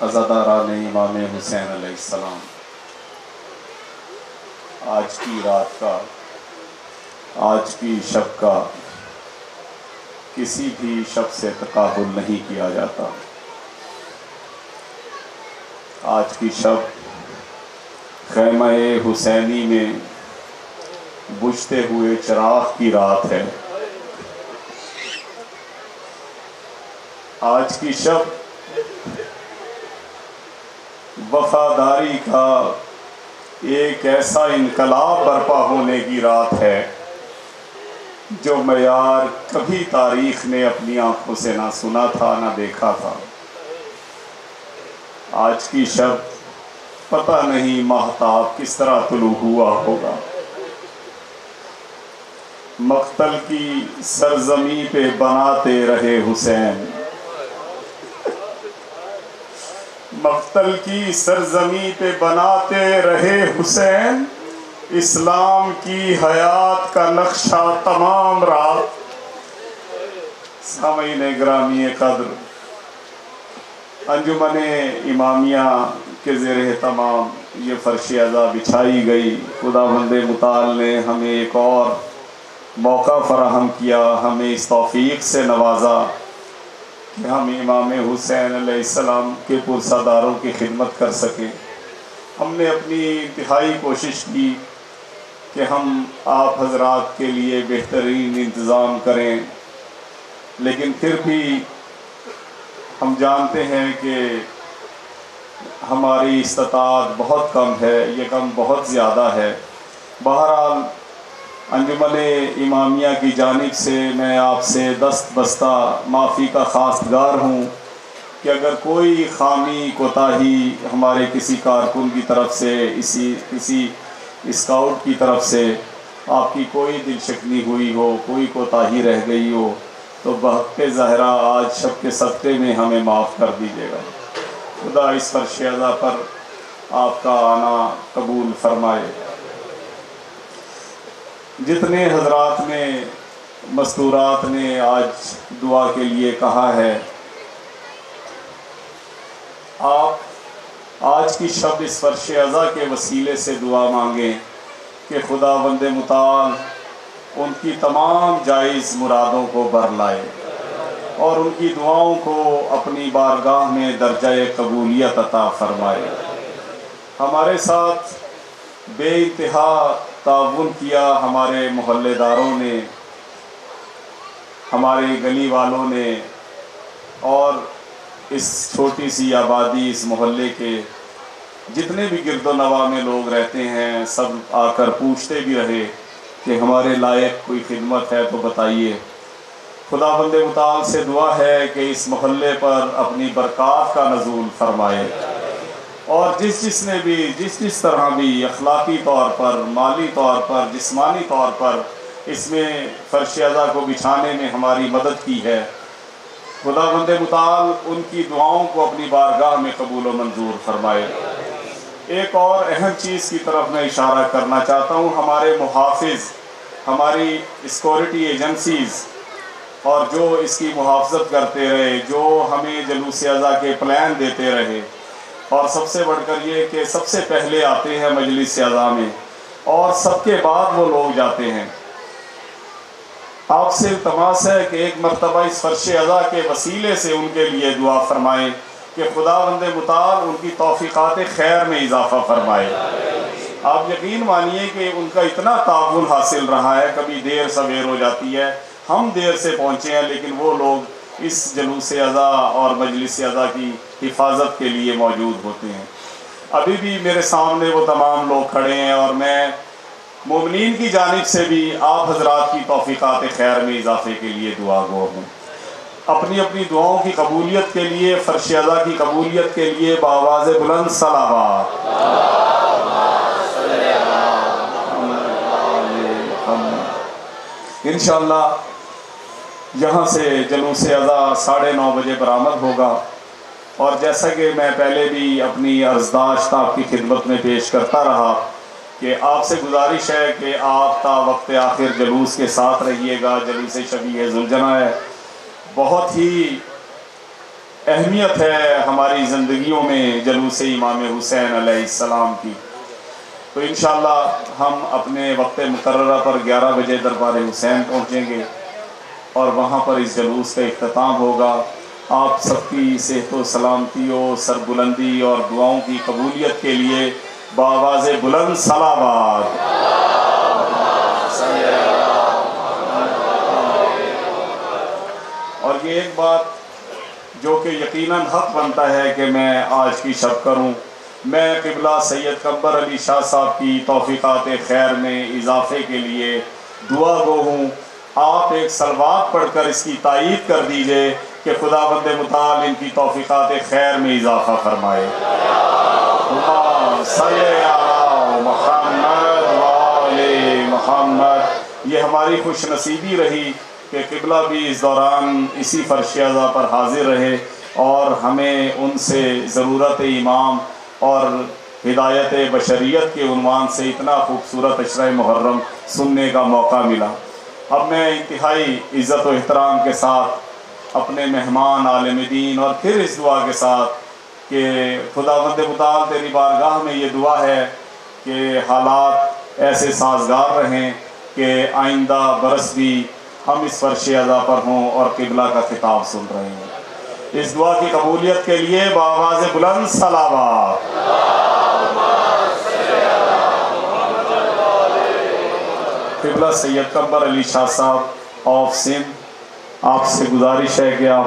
عزاداران امام حسین علیہ السلام، آج کی رات کا، آج کی شب کا کسی بھی شب سے تقابل نہیں کیا جاتا۔ آج کی شب خیمہ حسینی میں بجھتے ہوئے چراغ کی رات ہے۔ آج کی شب وفاداری کا ایک ایسا انقلاب برپا ہونے کی رات ہے جو معیار کبھی تاریخ نے اپنی آنکھوں سے نہ سنا تھا نہ دیکھا تھا۔ آج کی شب پتہ نہیں ماہتاب کس طرح طلوع ہوا ہوگا۔ مقتل کی سرزمین پہ بناتے رہے حسین، مقتل کی سرزمین پہ بناتے رہے حسین، اسلام کی حیات کا نقشہ تمام رات۔ سامعین گرامی قدر، انجمن امامیہ کے زیر اہتمام یہ فرش عزا بچھائی گئی۔ خداوند متعال نے ہمیں ایک اور موقع فراہم کیا، ہمیں اس توفیق سے نوازا کہ ہم امام حسین علیہ السلام کے پرساداروں کی خدمت کر سکیں۔ ہم نے اپنی انتہائی کوشش کی کہ ہم آپ حضرات کے لیے بہترین انتظام کریں، لیکن پھر بھی ہم جانتے ہیں کہ ہماری استطاعت بہت کم ہے، یہ کم بہت زیادہ ہے۔ بہرحال انجمن امامیہ کی جانب سے میں آپ سے دست بستہ معافی کا خواستگار ہوں کہ اگر کوئی خامی کوتاہی ہمارے کسی کارکن کی طرف سے، کسی اسکاؤٹ کی طرف سے آپ کی کوئی دل شکنی ہوئی ہو، کوئی کوتاہی رہ گئی ہو، تو بحق ظاہرہ آج شب کے صدقے میں ہمیں معاف کر دیجیے گا۔ خدا اس فرش عزا پر آپ کا آنا قبول فرمائے۔ جتنے حضرات نے مستورات نے آج دعا کے لیے کہا ہے، آپ آج کی شب اس فرش عزا کے وسیلے سے دعا مانگیں کہ خداوند متعال ان کی تمام جائز مرادوں کو بر لائے اور ان کی دعاؤں کو اپنی بارگاہ میں درجہ قبولیت عطا فرمائے۔ ہمارے ساتھ بے انتہا تعاون کیا ہمارے محلے داروں نے، ہمارے گلی والوں نے، اور اس چھوٹی سی آبادی، اس محلے کے جتنے بھی گرد و نواح میں لوگ رہتے ہیں، سب آ کر پوچھتے بھی رہے کہ ہمارے لائق کوئی خدمت ہے تو بتائیے۔ خداوند متعال سے دعا ہے کہ اس محلے پر اپنی برکات کا نزول فرمائے، اور جس نے بھی جس طرح بھی اخلاقی طور پر، مالی طور پر، جسمانی طور پر اس میں فرش عزا کو بچھانے میں ہماری مدد کی ہے، خداوند متعال ان کی دعاؤں کو اپنی بارگاہ میں قبول و منظور فرمائے۔ ایک اور اہم چیز کی طرف میں اشارہ کرنا چاہتا ہوں۔ ہمارے محافظ، ہماری سیکورٹی ایجنسیز، اور جو اس کی محافظت کرتے رہے، جو ہمیں جلوس عزا کے پلان دیتے رہے، اور سب سے بڑھ کر یہ کہ سب سے پہلے آتے ہیں مجلس عزا میں اور سب کے بعد وہ لوگ جاتے ہیں، آپ سے التماس ہے کہ ایک مرتبہ اس فرش عزا کے وسیلے سے ان کے لیے دعا فرمائیں کہ خداوند متعال ان کی توفیقات خیر میں اضافہ فرمائے۔ آپ یقین مانیے کہ ان کا اتنا تعاون حاصل رہا ہے، کبھی دیر سویر ہو جاتی ہے، ہم دیر سے پہنچے ہیں، لیکن وہ لوگ اس جلوس عزا اور مجلس عزا کی حفاظت کے لیے موجود ہوتے ہیں۔ ابھی بھی میرے سامنے وہ تمام لوگ کھڑے ہیں، اور میں مومنین کی جانب سے بھی آپ حضرات کی توفیقات خیر میں اضافے کے لیے دعا گو ہوں۔ اپنی اپنی دعاؤں کی قبولیت کے لیے، فرش عزا کی قبولیت کے لیے بآواز بلند صلوات۔ انشاءاللہ یہاں سے جلوس عزا 9:30 بجے برآمد ہوگا، اور جیسا کہ میں پہلے بھی اپنی عرضداشت آپ کی خدمت میں پیش کرتا رہا کہ آپ سے گزارش ہے کہ آپ تا وقت آخر جلوس کے ساتھ رہیے گا۔ جلوس شبیہ ذوالجناح ہے، بہت ہی اہمیت ہے ہماری زندگیوں میں جلوس امام حسین علیہ السلام کی، تو انشاءاللہ ہم اپنے وقت مقررہ پر 11 بجے دربار حسین پہنچیں گے اور وہاں پر اس جلوس کا اختتام ہوگا۔ آپ سب کی صحت و سلامتی و سربلندی اور دعاؤں کی قبولیت کے لیے بآواز بلند صلوات۔ اور یہ ایک بات جو کہ یقیناً حق بنتا ہے کہ میں آج کی شب کروں، میں قبلہ سید قمبر علی شاہ صاحب کی توفیقات خیر میں اضافے کے لیے دعا گو ہوں۔ آپ ایک صلوات پڑھ کر اس کی تائید کر دیجئے کہ خداوند متعال ان کی توفیقات خیر میں اضافہ فرمائے۔ اللہم صلی علی محمد وآل محمد۔ یہ ہماری خوش نصیبی رہی کہ قبلہ بھی اس دوران اسی فرش اعضا پر حاضر رہے اور ہمیں ان سے ضرورت امام اور ہدایت بشریت کے عنوان سے اتنا خوبصورت عشرہ محرم سننے کا موقع ملا۔ اب میں انتہائی عزت و احترام کے ساتھ اپنے مہمان عالم دین اور پھر اس دعا کے ساتھ کہ خداوند متعال تیری بارگاہ میں یہ دعا ہے کہ حالات ایسے سازگار رہیں کہ آئندہ برس بھی ہم اس فرش اعضا پر ہوں اور قبلہ کا خطاب سن رہے ہیں۔ اس دعا کی قبولیت کے لیے بآواز بلند صلوات۔ قبلہ سید قمبر علی شاہ صاحب آف سندھ، آپ سے گزارش ہے کہ آپ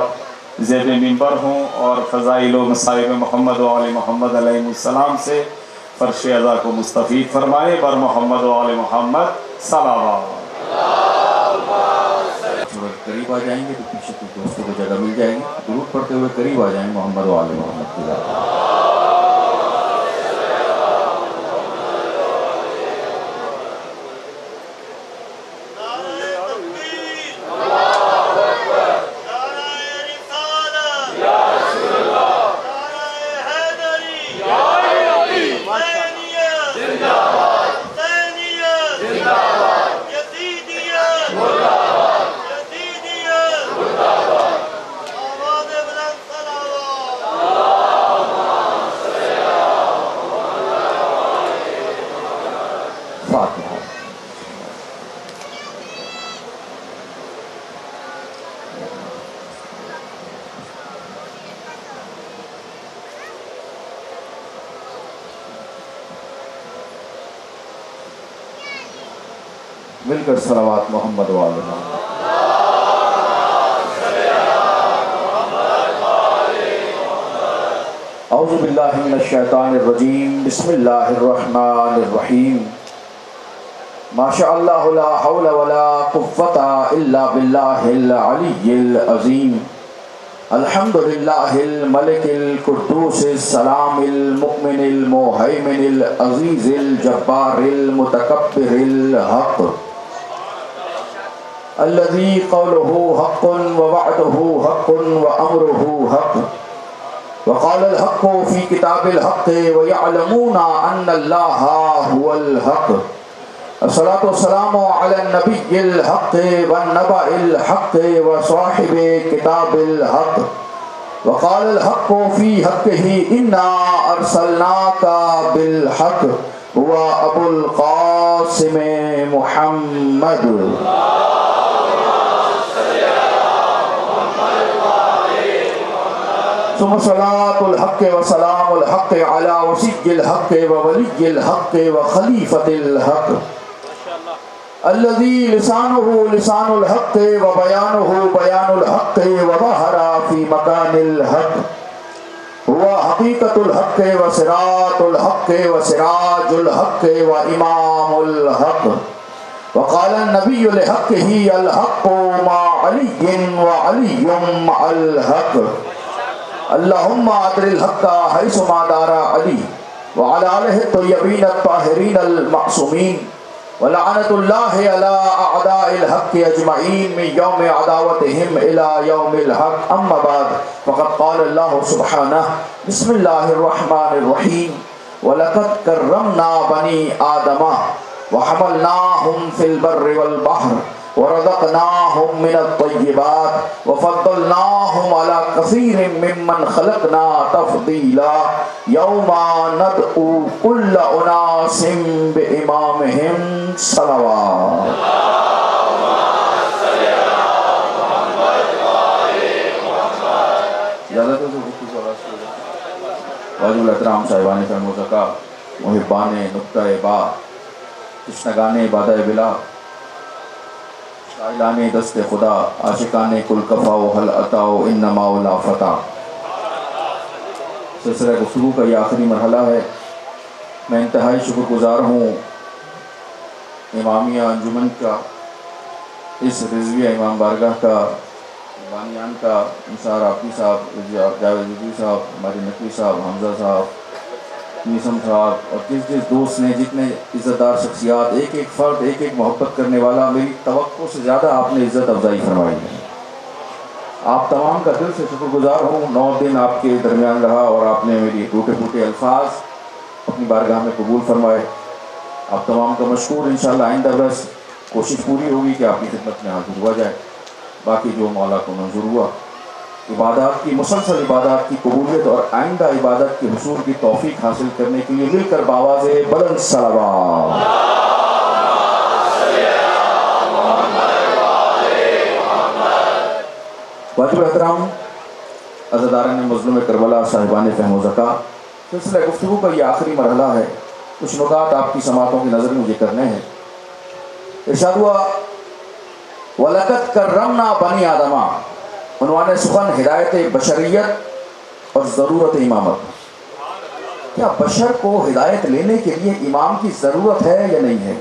زیر منبر ہوں اور فضائل و مصائب محمد و آل محمد علیہ السلام سے فرش اعضا کو مستفید فرمائے۔ بر محمد و آل محمد صلوات۔ قریب آ جائیں گے تو پیچھے کچھ دوستوں کو جگہ مل جائے گی، درود پڑھتے ہوئے قریب آ جائیں محمد و آل محمد کی ذات۔ مل کر صلوات محمد و آل محمد۔ اعوذ باللہ من الشیطان الرجیم، بسم اللہ الرحمن الرحیم۔ ما شاء اللہ لا حول ولا قوة الا باللہ العلی العظیم۔ الحمد للہ الملک القدوس السلام المؤمن المہیمن العزیز الجبار المتکبر الحق الذي قوله حق ووعده حق وأمره حق وقال الحق في كتاب الحق ويعلمون أن الله هو الحق۔ الصلاة والسلام على النبي الحق والنبأ الحق وصاحب كتاب الحق وقال الحق في حقه إنا أرسلناك بالحق هو أبو القاسم محمد۔ ثم صلاة الحق وسلام الحق على وصي الحق وولي الحق وخليفة الحق الذي لسانه لسان الحق وبيانه بيان الحق وظهر في مكان الحق هو حقيقة الحق وصراط الحق وسراج الحق وإمام الحق۔ وقال النبي لحقه الحق مع علي وعلي مع الحق۔ اللهم ادر الحق حيث ما دار علي وعلى آله الطيبين الطاهرين المعصومين ولعنة الله على أعداء الحق أجمعين من يوم عداوتهم إلى يوم الحق۔ أما بعد فقد قال الله سبحانه بسم الله الرحمن الرحيم وَلَقَدْ كَرَّمْنَا بَنِي آدَمَ وَحَمَلْنَاهُمْ فِي الْبَرِّ وَالْبَحْرِ ورزقناهم من الطيبات وفضلناهم على كثير ممن خلقنا تفضيلا يوم ندعو كل أناس بإمامهم صلوات. واجب الاحترام صاحبان فہم و ذکا، محبان نقطہ با، تشنگان بادہ بلا، قائلان دست خدا، عاشقان کل کفا و حل عطا و انما لا فتح. سلسلہ گفتگو کا یہ آخری مرحلہ ہے. میں انتہائی شکر گزار ہوں امامیہ انجمن کا، اس رضویہ امام بارگاہ کا، بانیان کا، انصار آفی صاحب، جاوید رضوی صاحب، ہمارے نقوی صاحب، حمزہ صاحب، نیسم صاحب، اور جس دوست نے، جتنے عزت دار شخصیات، ایک ایک فرد، ایک ایک محبت کرنے والا، میری توقع سے زیادہ آپ نے عزت افزائی فرمائی ہے. آپ تمام کا دل سے شکر گزار ہوں. 9 دن آپ کے درمیان رہا اور آپ نے میری ٹوٹے پھوٹے الفاظ اپنی بارگاہ میں قبول فرمائے. آپ تمام کا مشکور. انشاءاللہ آئندہ برس کوشش پوری ہوگی کہ آپ کی خدمت میں حاضر ہوا جائے. باقی جو مولا کو منظور ہوا، عبادات کی، مسلسل عبادات کی قبولیت اور آئندہ عبادت کے حصول کی توفیق حاصل کرنے کے لیے مل کر بآواز بلند صلوات. واجب احترام عزاداران مظلوم کربلا، صاحبان فہم و ذکا، سلسلہ گفتگو کا یہ آخری مرحلہ ہے. کچھ نکات آپ کی سماعتوں کی نظر مجھے کرنے ہیں. ارشاد ہوا وَلَقَدْ كَرَّمْنَا بَنِي آدَمَ. عنوان سخن ہدایت بشریت اور ضرورت امامت. کیا بشر کو ہدایت لینے کے لیے امام کی ضرورت ہے یا نہیں ہے؟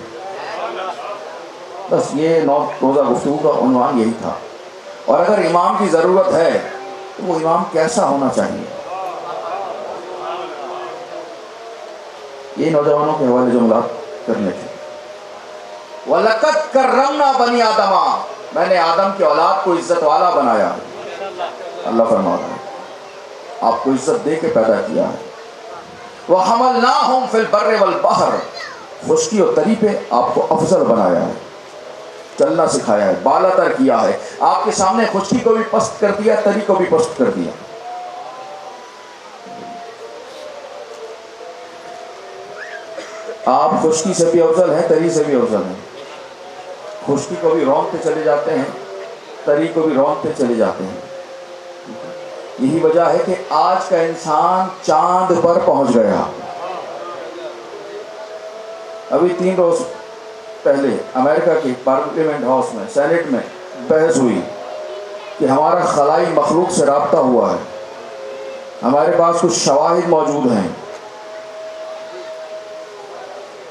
بس یہ 9 روزہ گفتگو کا عنوان یہی تھا. اور اگر امام کی ضرورت ہے تو وہ امام کیسا ہونا چاہیے؟ یہ نوجوانوں کے حوالے جملات کرنے تھے. وَلَقَدْ كَرَّمْنَا بَنِي آدَمَ. میں نے آدم کی اولاد کو عزت والا بنایا ہے. اللہ فرماتا ہے آپ کو عزت دے کے پیدا کیا ہے. وَحَمَلْنَاهُمْ فِي الْبَرِّ وَالْبَحْرِ. خشکی اور تری پہ آپ کو افضل بنایا ہے، چلنا سکھایا ہے، بالا تر کیا ہے. آپ کے سامنے خشکی کو بھی پست کر دیا، تری کو بھی پست کر دیا. آپ خشکی سے بھی افضل ہیں، تری سے بھی افضل ہیں. خشکی کو بھی رونتے چلے جاتے ہیں، تری کو بھی رونتے چلے جاتے ہیں. یہی وجہ ہے کہ آج کا انسان چاند پر پہنچ گیا. ابھی 3 روز پہلے امریکہ کے پارلیمنٹ ہاؤس میں، سینٹ میں بحث ہوئی کہ ہمارا خلائی مخلوق سے رابطہ ہوا ہے. ہمارے پاس کچھ شواہد موجود ہیں.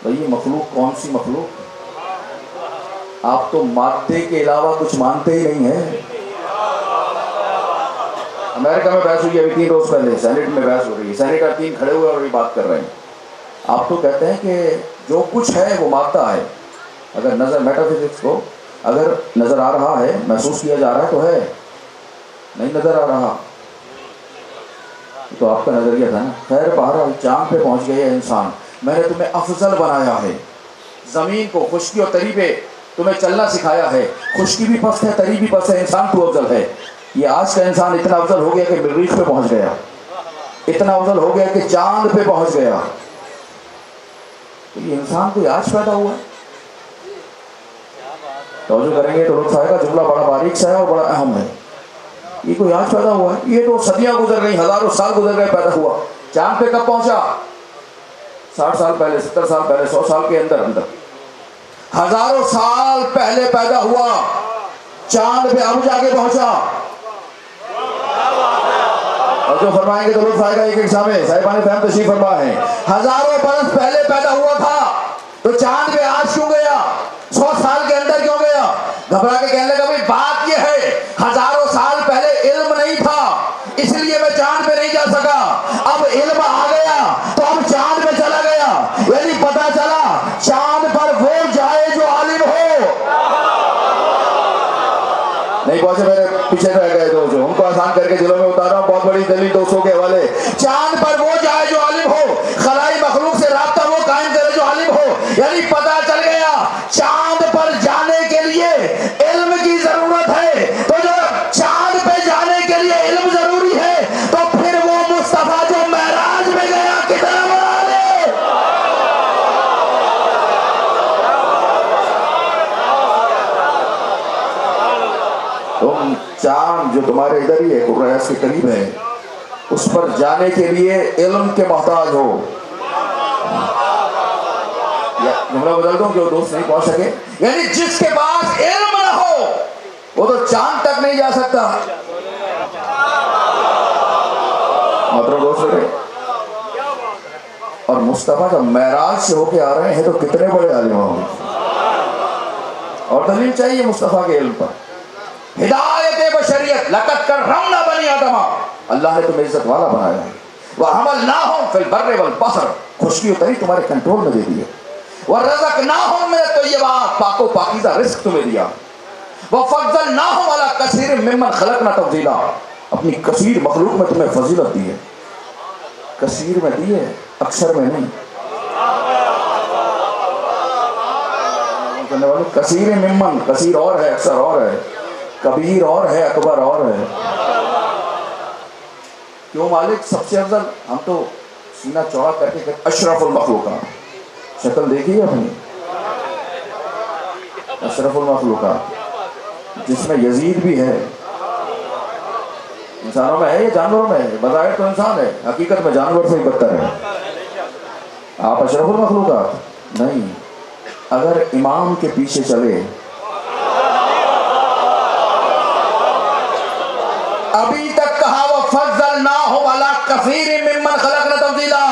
بھئی یہ مخلوق کون سی مخلوق؟ آپ تو مادے کے علاوہ کچھ مانتے ہی نہیں ہیں. امریکہ میں بحث ہوئی ابھی 3 روز پہلے، سینٹ میں بحث ہو رہی ہے. سینیٹر 3 کھڑے ہوئے اور یہ بات کر رہے ہیں. آپ تو کہتے ہیں کہ جو کچھ ہے وہ مادہ ہے. اگر نظر میٹافزکس کو اگر نظر آ رہا ہے، محسوس کیا جا رہا ہے تو ہے، نہیں نظر آ رہا تو آپ کا نظریہ تھا نا. خیر بہرحال چاند پہ پہنچ گئے انسان. میں نے تمہیں افضل بنایا ہے. زمین کو خشکی اور تری پہ تمہیں چلنا سکھایا ہے. خشکی بھی پست ہے، تری بھی پست ہے، انسان تو افضل ہے. یہ آج کا انسان اتنا افضل ہو گیا کہ مریخ پہ پہنچ گیا، اتنا افضل ہو گیا کہ چاند پہ پہنچ گیا. تو یہ انسان کوئی آج پیدا ہوا ہے؟ توجہ کریں گے تو لطف آئے گا. جملہ بڑا باریک سا ہے اور بڑا اہم ہے. یہ کوئی آج پیدا ہوا ہے؟ یہ تو صدیاں گزر گئی، ہزاروں سال گزر گئے پیدا ہوا. چاند پہ کب پہنچا؟ 60 سال پہلے، 70 سال پہلے، 100 سال کے اندر ہزاروں سال پہلے پیدا ہوا. چاند پہ اب جا کے پہنچا. اور جو فرمائیں گے تو لطف آئے گا. ایک ایک سامنے صاحبان فہم تشریف فرما ہے. ہزاروں برس پہلے پیدا ہوا تھا تو چاند پہ آج کیوں گیا؟ 100 سال کے اندر کیوں گیا؟ گھبرا کے کہنے لگا بھائی بات یہ ہے ہزاروں سال پہلے علم نہیں تھا اس لیے میں چاند پہ نہیں جا سکا. اب علم آ گیا تو اب چاند پہ چلا گیا. یعنی پتا چلا چاند پر وہ جائے جو عالم ہو. نہیں پہنچے میرے پیچھے رہ گئے دوست، ان کو آسان کر کے دلوں میں اتارا ہوں. بہت بڑی دلیل دوستوں کے حوالے. چاند پر وہ جائے جو عالم ہو، خلائی مخلوق سے رابطہ وہ قائم کرے جو عالم ہو. یعنی پتا چل گیا چاند پر جانے کے لیے مکان جو تمہارے ادھر ہی ہے، قریش کے قریب ہے، اس پر جانے کے لیے علم کے محتاج ہو. جملہ بدل دوں کہ وہ دوست نہیں پہنچ سکے، یعنی جس کے پاس علم نہ ہو وہ تو چاند تک نہیں جا سکتا. محترم دوست رہے، اور مصطفیٰ جب معراج سے ہو کے آ رہے ہیں تو کتنے بڑے عالم ہوں گے. اور دلیل چاہیے مصطفیٰ کے علم پر. ہدایت بشریت، لقد کرمنا بنی آدم، اللہ نے تمہیں عزت والا بنایا ہے. وَحَمَلْنَاهُمْ فِي الْبَرِّ وَالْبَحْرِ، خشکی و تری تمہارے کنٹرول میں دے دی ہے. وَرَزَقْنَاهُمْ مِنَ الطَّيِّبَاتِ، پاک و پاکیزہ رزق تمہیں دیا. وَفَضَّلْنَاهُمْ عَلَىٰ كَثِيرٍ مِّمَّنْ خَلَقْنَا تَفْضِيلًا، اپنی کثیر مخلوق میں تمہیں فضیلت دی ہے. کثیر میں دی ہے، اکثر میں نہیں. کثیر ممن، کثیر اور ہے، اکثر اور ہے، کبیر اور ہے، اکبر اور ہے. کیوں مالک سب سے افضل؟ ہم تو سینہ چوڑا کر کے اشرف المخلوقات، شکل دیکھی ہے اپنی، اشرف المخلوقات، جس میں یزید بھی ہے. انسانوں میں ہے یا جانوروں میں ہے؟ بظاہر تو انسان ہے، حقیقت میں جانور سے ہی بدتر ہے. آپ اشرف المخلوقات نہیں. اگر امام کے پیچھے چلے، ابھی تک کہا وَفَضَّلْنَاهُمْ عَلَىٰ كَثِيرٍ مِّمَّنْ خَلَقْنَا تَفْضِيلًا،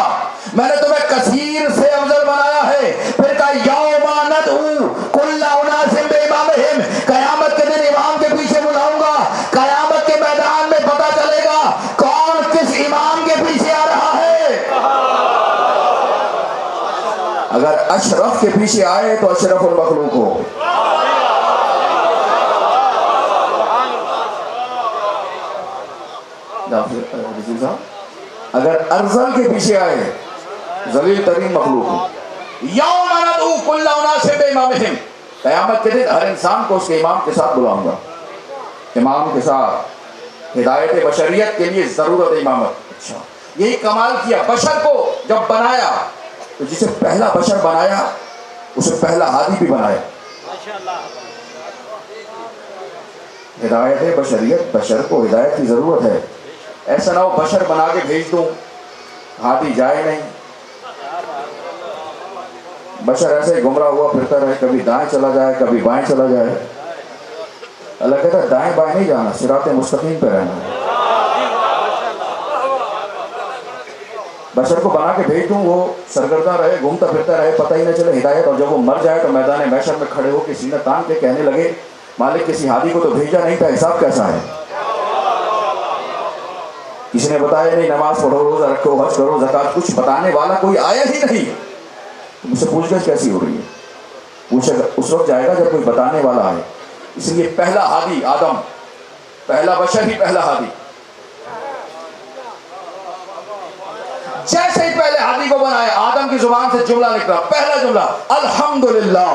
میں نے تمہیں کثیر سے افضل بنایا ہے. پھر کہا یوم ندعو کل اناس بامامہم، قیامت کے دن امام کے پیچھے بلاؤں گا. قیامت کے میدان میں پتہ چلے گا کون کس امام کے پیچھے آ رہا ہے. اگر اشرف کے پیچھے آئے تو اشرف المخلوق ہو. اگر ارذل کے پیچھے آئے ذلیل ترین مخلوق ہو. یوم ندعو کل اناس بامامہم، قیامت کے دن ہر انسان کو اس کے امام کے ساتھ بلاؤں گا. امام کے ساتھ ہدایت بشریت کے لیے ضرورت ہے امامت. اچھا، یہی کمال کیا. بشر کو جب بنایا تو جسے پہلا بشر بنایا اسے پہلا ہادی بھی بنایا. ہدایت بشریت، بشر کو ہدایت کی ضرورت ہے. ایسا نہ ہو بشر بنا کے بھیج دوں، ہادی جائے نہیں. بشر ایسے ہی گمراہ ہوا پھرتا رہے، کبھی دائیں چلا جائے کبھی بائیں چلا جائے. اللہ کہتا ہے دائیں بائیں نہیں جانا، صراط مستقیم پہ رہنا ہے. بشر کو بنا کے بھیج دوں، وہ سرگردہ رہے، گھومتا پھرتا رہے، پتہ ہی نہ چلے ہدایت. اور جب وہ مر جائے تو میدان محشر میں کھڑے ہو کے سینہ تان کے کہنے لگے مالک کسی ہادی کو تو بھیجا نہیں تھا، حساب کیسا ہے؟ کسی نے بتایا نہیں، نماز پڑھو، روزہ رکھو، حج کرو، زکات، کچھ بتانے والا کوئی آیا ہی نہیں. مجھ سے پوچھ گچھ کیسی ہو رہی ہے؟ پوچھے گا اس وقت جائے گا جب کوئی بتانے والا آئے. اس لیے پہلا ہادی آدم، پہلا بشر ہی پہلا ہادی. جیسے ہی پہلے ہادی کو بنایا، آدم کی زبان سے جملہ نکلا. پہلا جملہ الحمدللہ.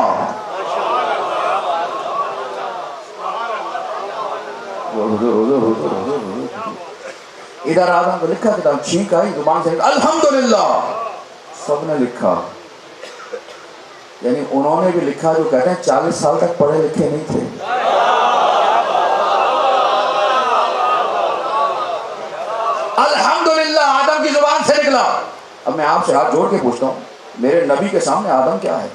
ادھر آدم کو لکھا کتاب، چھینک آئی زبان سے الحمدللہ، سب نے لکھا. یعنی انہوں نے بھی لکھا جو کہتے ہیں 40 سال تک پڑھے لکھے نہیں تھے. الحمدللہ آدم کی زبان سے نکلا. اب میں آپ سے ہاتھ جوڑ کے پوچھتا ہوں، میرے نبی کے سامنے آدم کیا ہے؟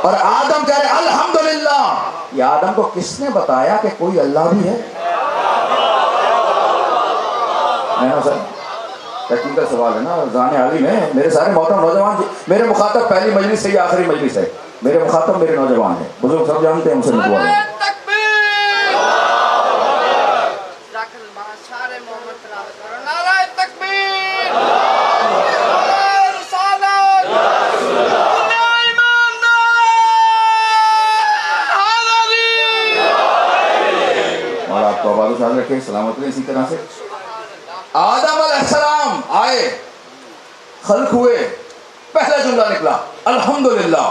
اور آدم کہہ رہے الحمدللہ. یہ آدم کو کس نے بتایا کہ کوئی اللہ بھی ہے؟ ٹیکنیکل سوال ہے نا، ذہن عالم ہے. میرے سارے محترم نوجوان، میرے مخاطب پہلی مجلس سے یہ آخری مجلس ہے، میرے مخاطب میرے نوجوان ہیں، بزرگ سب جانتے ہیں، ان سے دعا ہے. اور آپ کو آباد و شاد رکھے، سلامت رہے. اسی طرح سے آدم علیہ السلام آئے، خلق ہوئے، پہلا جملہ نکلا الحمدللہ.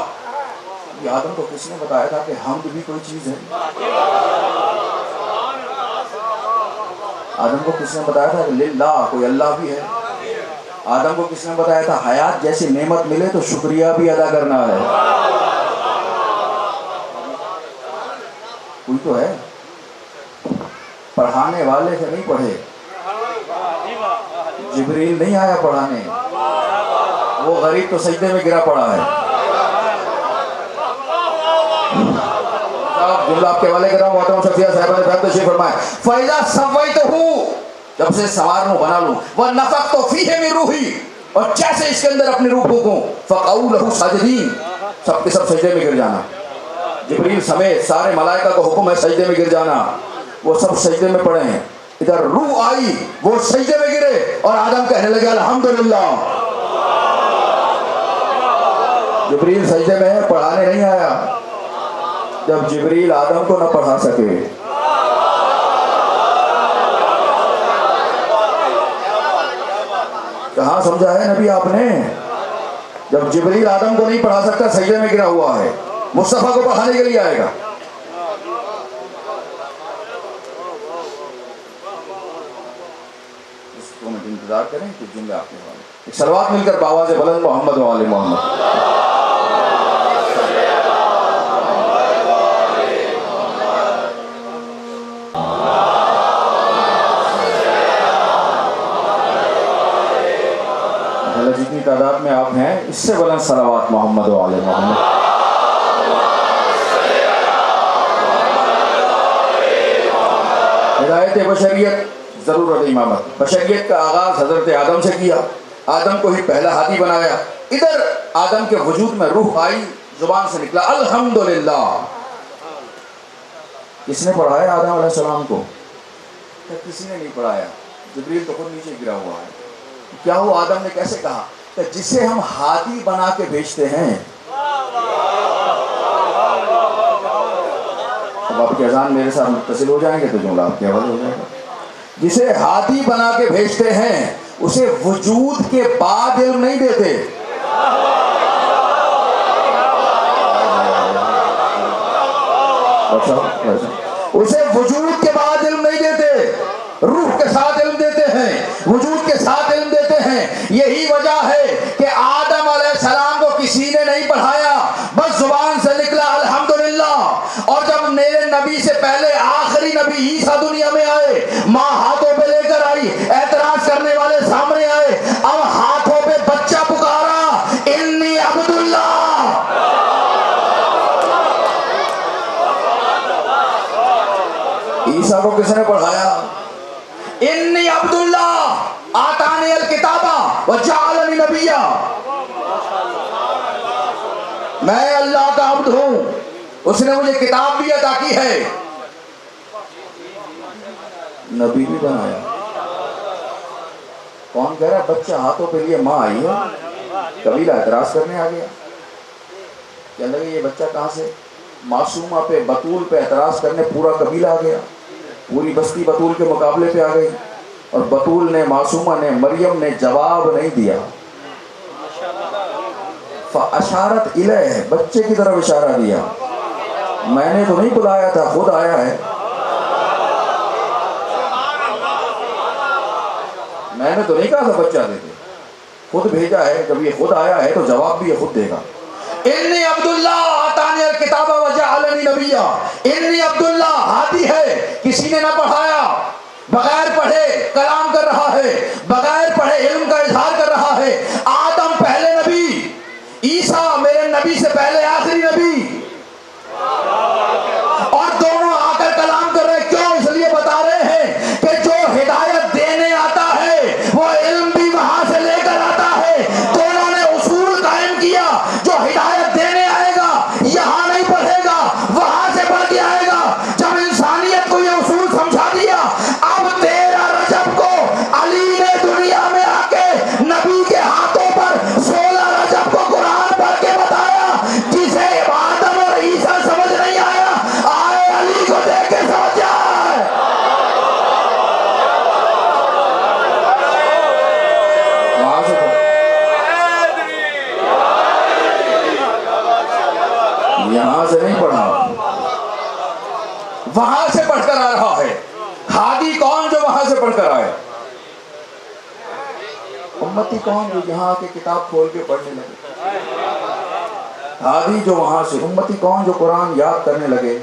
یہ آدم کو کس نے بتایا تھا کہ حمد بھی کوئی چیز ہے؟ آدم کو کس نے بتایا تھا کہ للہ کوئی اللہ بھی ہے؟ آدم کو کس نے بتایا تھا حیات جیسی نعمت ملے تو شکریہ بھی ادا کرنا ہے؟ کوئی تو ہے، پڑھانے والے سے نہیں پڑھے، جبریل نہیں آیا پڑھانے، وہ غریب تو سجدے میں گرا پڑا ہے۔ جملہ آپ کے والے کرام محترم شخصیت صاحبہ نے فہم تشریف فرمائے، فَإِذَا سَوَّيْتُهُ، جب سے سوار ہوں بنا لوں، وَنَفَخْتُ فِيهِ مِن رُوحِي، اور جیسے اس کے اندر اپنی روح پھونکوں، فَقَعُوا لَهُ ساجدین، سب کے سب سجدے میں گر جانا۔ جبریل سمیت سارے ملائکہ کو حکم ہے سجدے میں گر جانا، وہ سب سجدے میں پڑے ہیں۔ ادھر روح آئی، وہ سجدے میں گرے اور آدم کہنے لگے الحمدللہ۔ جبریل سجدے میں پڑھانے نہیں آیا، جب جبریل آدم کو نہ پڑھا سکے، کہاں سمجھا ہے نبی آپ نے؟ جب جبریل آدم کو نہیں پڑھا سکتا، سجدے میں گرا ہوا ہے، مصطفیٰ کو پڑھانے کے لیے آئے گا۔ اس کو میں انتظار کریں کہ جملے آپ کے حوالے، ایک صلوات مل کر بآواز بلند محمد و آل محمد۔ جتنی تعداد میں آپ ہیں اس سے بلند صلوات محمد و آل محمد۔ ہدایت بشریت، ضرورت امامت۔ بشریت کا آغاز حضرت آدم سے کیا، آدم کو ہی پہلا ہادی بنایا۔ ادھر آدم کے وجود میں روح آئی، زبان سے نکلا الحمدللہ۔ کس نے پڑھایا آدم علیہ السلام کو؟ کسی نے نہیں پڑھایا، جبریل تو خود نیچے گرا ہوا ہے۔ کیا ہوا؟ آدم نے کیسے کہا کہ جسے ہم ہادی بنا کے بھیجتے ہیں، اب آپ کی اذان میرے ساتھ متصل ہو جائیں گے تو جملہ آپ کے حوالے ہو جائے گا۔ جسے ہادی بنا کے بھیجتے ہیں اسے وجود کے بعد علم نہیں دیتے۔ اسے وجود کے بعد علم نہیں دیتے، روح کے ساتھ علم دیتے ہیں، وجود کے ساتھ علم دیتے ہیں۔ یہی وجہ ہے کہ آدم علیہ السلام کو کسی نے نہیں پڑھایا، بس زبان سے نکلا الحمدللہ۔ اور جب میرے نبی سے پہلے آخری نبی عیسیٰ دنیا میں آئے، ماں ہاتھوں پہ لے کر آئی، اعتراض کرنے والے سامنے آئے، اب ہاتھوں پہ بچہ پکارا انی عبداللہ۔ عیسیٰ کو کس نے پڑھایا؟ انی عبداللہ آتانی الکتابہ وجعلنی نبیا، میں اللہ کا عبد ہوں، اس نے مجھے کتاب بھی عطا کی ہے، نبی بھی بنایا۔ کون کہہ رہا ہے بچہ ہاتھوں پہ لیے ماں آئی ہے؟ قبیلہ اعتراض کرنے آ گیا، کہنے لگے یہ بچہ کہاں سے؟ معصومہ پہ، بطول پہ اعتراض کرنے پورا قبیلہ آ گیا، پوری بستی بطول کے مقابلے پہ آ گئی، اور بطول نے، معصومہ نے، مریم نے جواب نہیں دیا۔ فاشارت الیہ، بچے کی طرف اشارہ دیا، میں نے تو نہیں بلایا تھا، خود آیا ہے، میں نے تو نہیں کہا تھا بچہ دے دے، خود بھیجا ہے، جب یہ خود آیا ہے تو جواب بھی یہ خود دے گا۔ انی عبداللہ آتانی الکتاب وجعلنی نبیا، انی عبداللہ ہادی ہے، کسی نے نہ پڑھایا، بغیر پڑھے کلام کر رہا ہے، بغیر پڑھے علم کا اظہار کر رہا ہے۔ آدم پہلے نبی، عیسیٰ میرے نبی سے پہلے آخری نبی، اور دونوں آ کر کلام کر رہے، کیوں؟ اس لیے بتا رہے ہیں کہ جو ہدایت دینے آتا ہے وہ علم بھی وہاں سے لے کر آتا ہے۔ دونوں نے اصول قائم کیا، جو ہدایت دینے آئے گا یہاں نہیں پڑھے گا، وہاں سے پڑھ کے آئے گا۔ جب انسانیت کو یہ اصول سمجھا دیا، اب 13 رجب کو علی نے دنیا میں آ کے نبی کے ہاتھوں پر 16 رجب کو قرآن پڑھ کے بتایا، جسے آدم اور عیسیٰ سمجھ نہیں آیا، آئے علی کو دیکھ کے سمجھ جائے۔ یہاں سے نہیں پڑھا، وہاں سے پڑھ کر آ رہا ہے۔ ہادی کون؟ جو وہاں سے پڑھ کر آئے۔ امتی کون؟ جو یہاں کے کتاب کھول کے پڑھنے لگے۔ ہادی جو وہاں سے۔ امتی کون؟ جو قرآن یاد کرنے لگے۔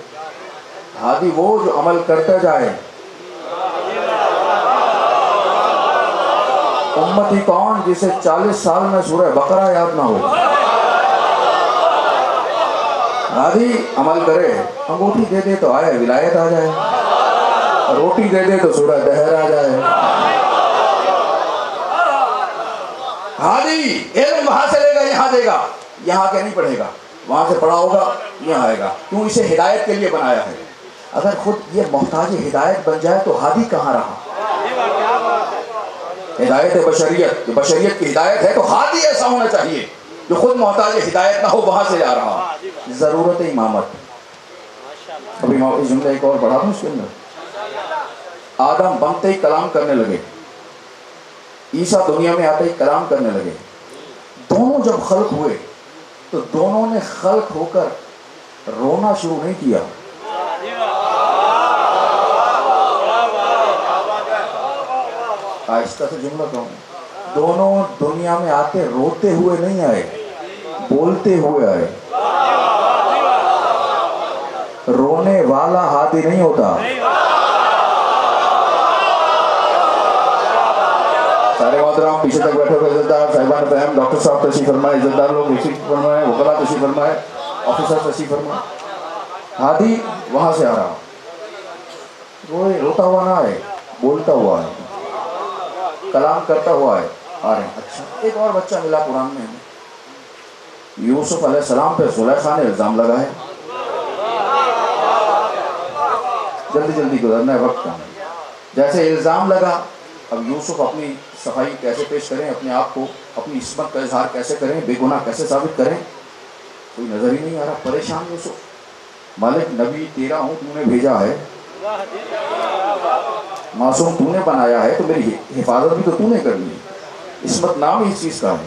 ہادی وہ جو عمل کرتا جائے. امتی کون جسے 40 سال میں سورہ بقرہ یاد نہ ہو. ہادی عمل کرے. انگوٹھی دے دے تو آئے ولایت آ جائے, روٹی دے دے تو سورہ دہر آ جائے. ہادی علم وہاں سے لے گا یہاں دے گا, یہاں کے نہیں پڑھے گا, وہاں سے پڑھا ہوگا یہاں آئے گا. کیوں؟ اسے ہدایت کے لیے بنایا ہے. اگر خود یہ محتاج ہدایت بن جائے تو ہادی کہاں رہا؟ ہدایت بشریت, جو بشریت کی ہدایت ہے, تو ہادی ایسا ہونا چاہیے جو خود محتاج ہدایت نہ ہو, وہاں سے جا رہا. ضرورت امامت. ابھی جملہ ایک اور پڑھا دوں اس کے اندر. آدم بنتے ہی کلام کرنے لگے, عیسیٰ دنیا میں آتے ہی کلام کرنے لگے. دونوں جب خلق ہوئے تو دونوں نے خلق ہو کر رونا شروع نہیں کیا. آہستہ سے جملہ کہوں, دونوں دنیا میں آتے روتے ہوئے نہیں آئے, بولتے ہوئے آئے. رونے والا ہادی نہیں ہوتا. سارے محترام پیچھے تک بیٹھے ہوئے عزتدار صاحبان فہم, ڈاکٹر صاحب تشریف فرمائے, عزتدار لوگ تشریف فرمائے, وکلاء تشریف فرمائے, آفیسر تشریف فرمائے. ہادی وہاں سے آ رہا, روئے روتا ہوا نہ آئے, بولتا ہوا آئے, کلام کرتا ہوا ہے آ رہے ہیں. اچھا, ایک اور بچہ ملا قرآن میں, یوسف علیہ السلام پہ زلیخا نے الزام لگایا. جلدی جلدی گزرنا ہے, وقت کام. جیسے الزام لگا, اب یوسف اپنی صفائی کیسے پیش کریں, اپنے آپ کو, اپنی عصمت کا اظہار کیسے کریں, بے گناہ کیسے ثابت کریں, کوئی نظر ہی نہیں آ رہا. پریشان یوسف. مالک نبی تیرا ہوں, تو نے بھیجا ہے, معصوم تو نے بنایا ہے, تو میری حفاظت بھی تو تو نے کرنی ہے. عصمت نام ہی اس چیز کا ہے.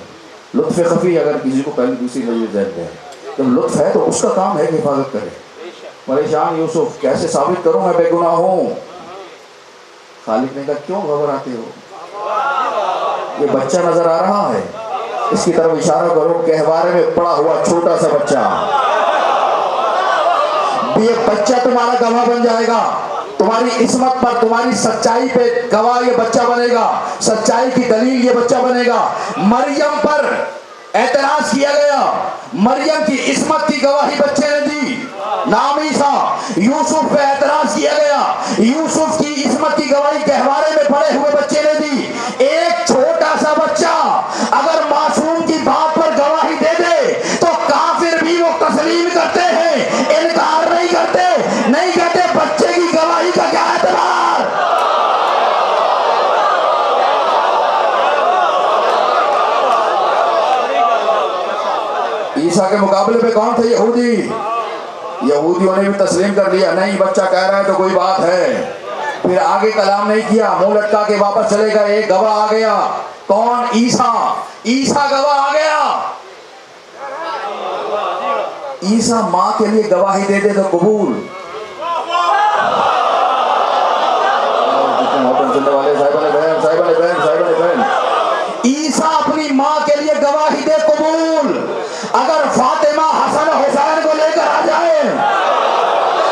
لطف خفی اگر کسی کو پہلی دوسری نظر ذہن ہے, جب لطف ہے تو اس کا کام ہے کہ حفاظت کرے. پریشان یوسف, کیسے ثابت کروں میں بے گناہ ہوں. خالق نے کہا کیوں گھبراتے ہو, یہ بچہ نظر آ رہا ہے, اس کی طرف اشارہ کرو. گہوارے میں پڑا ہوا چھوٹا سا بچہ, یہ بچہ تمہارا گواہ بن جائے گا. تمہاری عصمت پر, تمہاری سچائی پہ گواہ یہ بچہ بنے گا, سچائی کی دلیل یہ بچہ بنے گا. مریم پر اعتراض کیا گیا, مریم کی عصمت کی گواہی بچے نے دی, نام عیسیٰ. یوسف پہ اعتراض کیا گیا, یوسف کی عصمت کی گواہی گہوارے میں پڑے ہوئے بچے نے دی. ایک چھوٹا سا بچہ اگر معصوم کی بات پر گواہی دے دے تو کافر بھی وہ تسلیم کرتے ہیں, انکار نہیں کرتے, نہیں کہتے بچے کی گواہی کا کیا اعتبار. عیسیٰ کے مقابلے پہ کون تھے؟ یہودی. یہودیوں نے بھی تسلیم کر لیا, نہیں بچہ کہہ رہا ہے تو کوئی بات ہے. پھر آگے کلام نہیں کیا, منہ لٹکا کے واپس چلے گئے. ایک گواہ آ گیا, کون؟ عیسیٰ. عیسیٰ گواہ آ گیا. عیسیٰ ماں کے لیے گواہی دے دے تو قبول. عیسیٰ اپنی ماں کے لیے گواہی دے قبول. اگر فاطمہ حسن حسین کو لے کر آ جائے,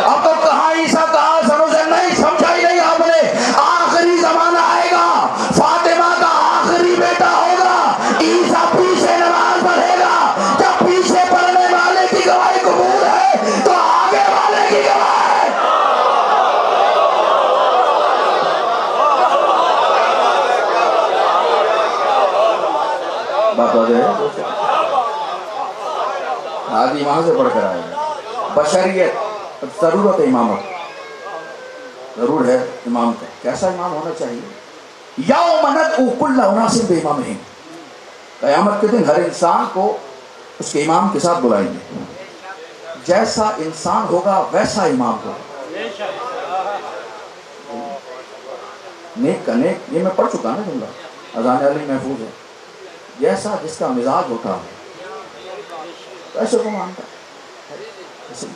اب تو کہاں عیسیٰ کہاں حسن حسین, نہیں سمجھا ہی نہیں آپ نے. آخری زمانہ آئے گا, فاطمہ کا آخری بیٹا ہوگا, عیسیٰ پیچھے نماز پڑھے گا. جب پیچھے پڑھنے والے کی گواہی قبول ہے تو آگے والے کی گواہی. بات واضح ہے. ہادی وہاں سے پڑھ کر آئے گا. بشریت, ضرورت امامت, ضرور ہے امام کا. کیسا امام ہونا چاہیے؟ یوم ندعو کل اناس بامامہم, قیامت کے دن ہر انسان کو اس کے امام کے ساتھ بلائیں گے. جیسا انسان ہوگا ویسا امام ہوگا. نیک کا نیک, یہ میں پڑھ چکا نا جملہ, اذان علی محفوظ ہے. جیسا جس کا مزاج ہوتا ہے ایسے کو مانتا ہے.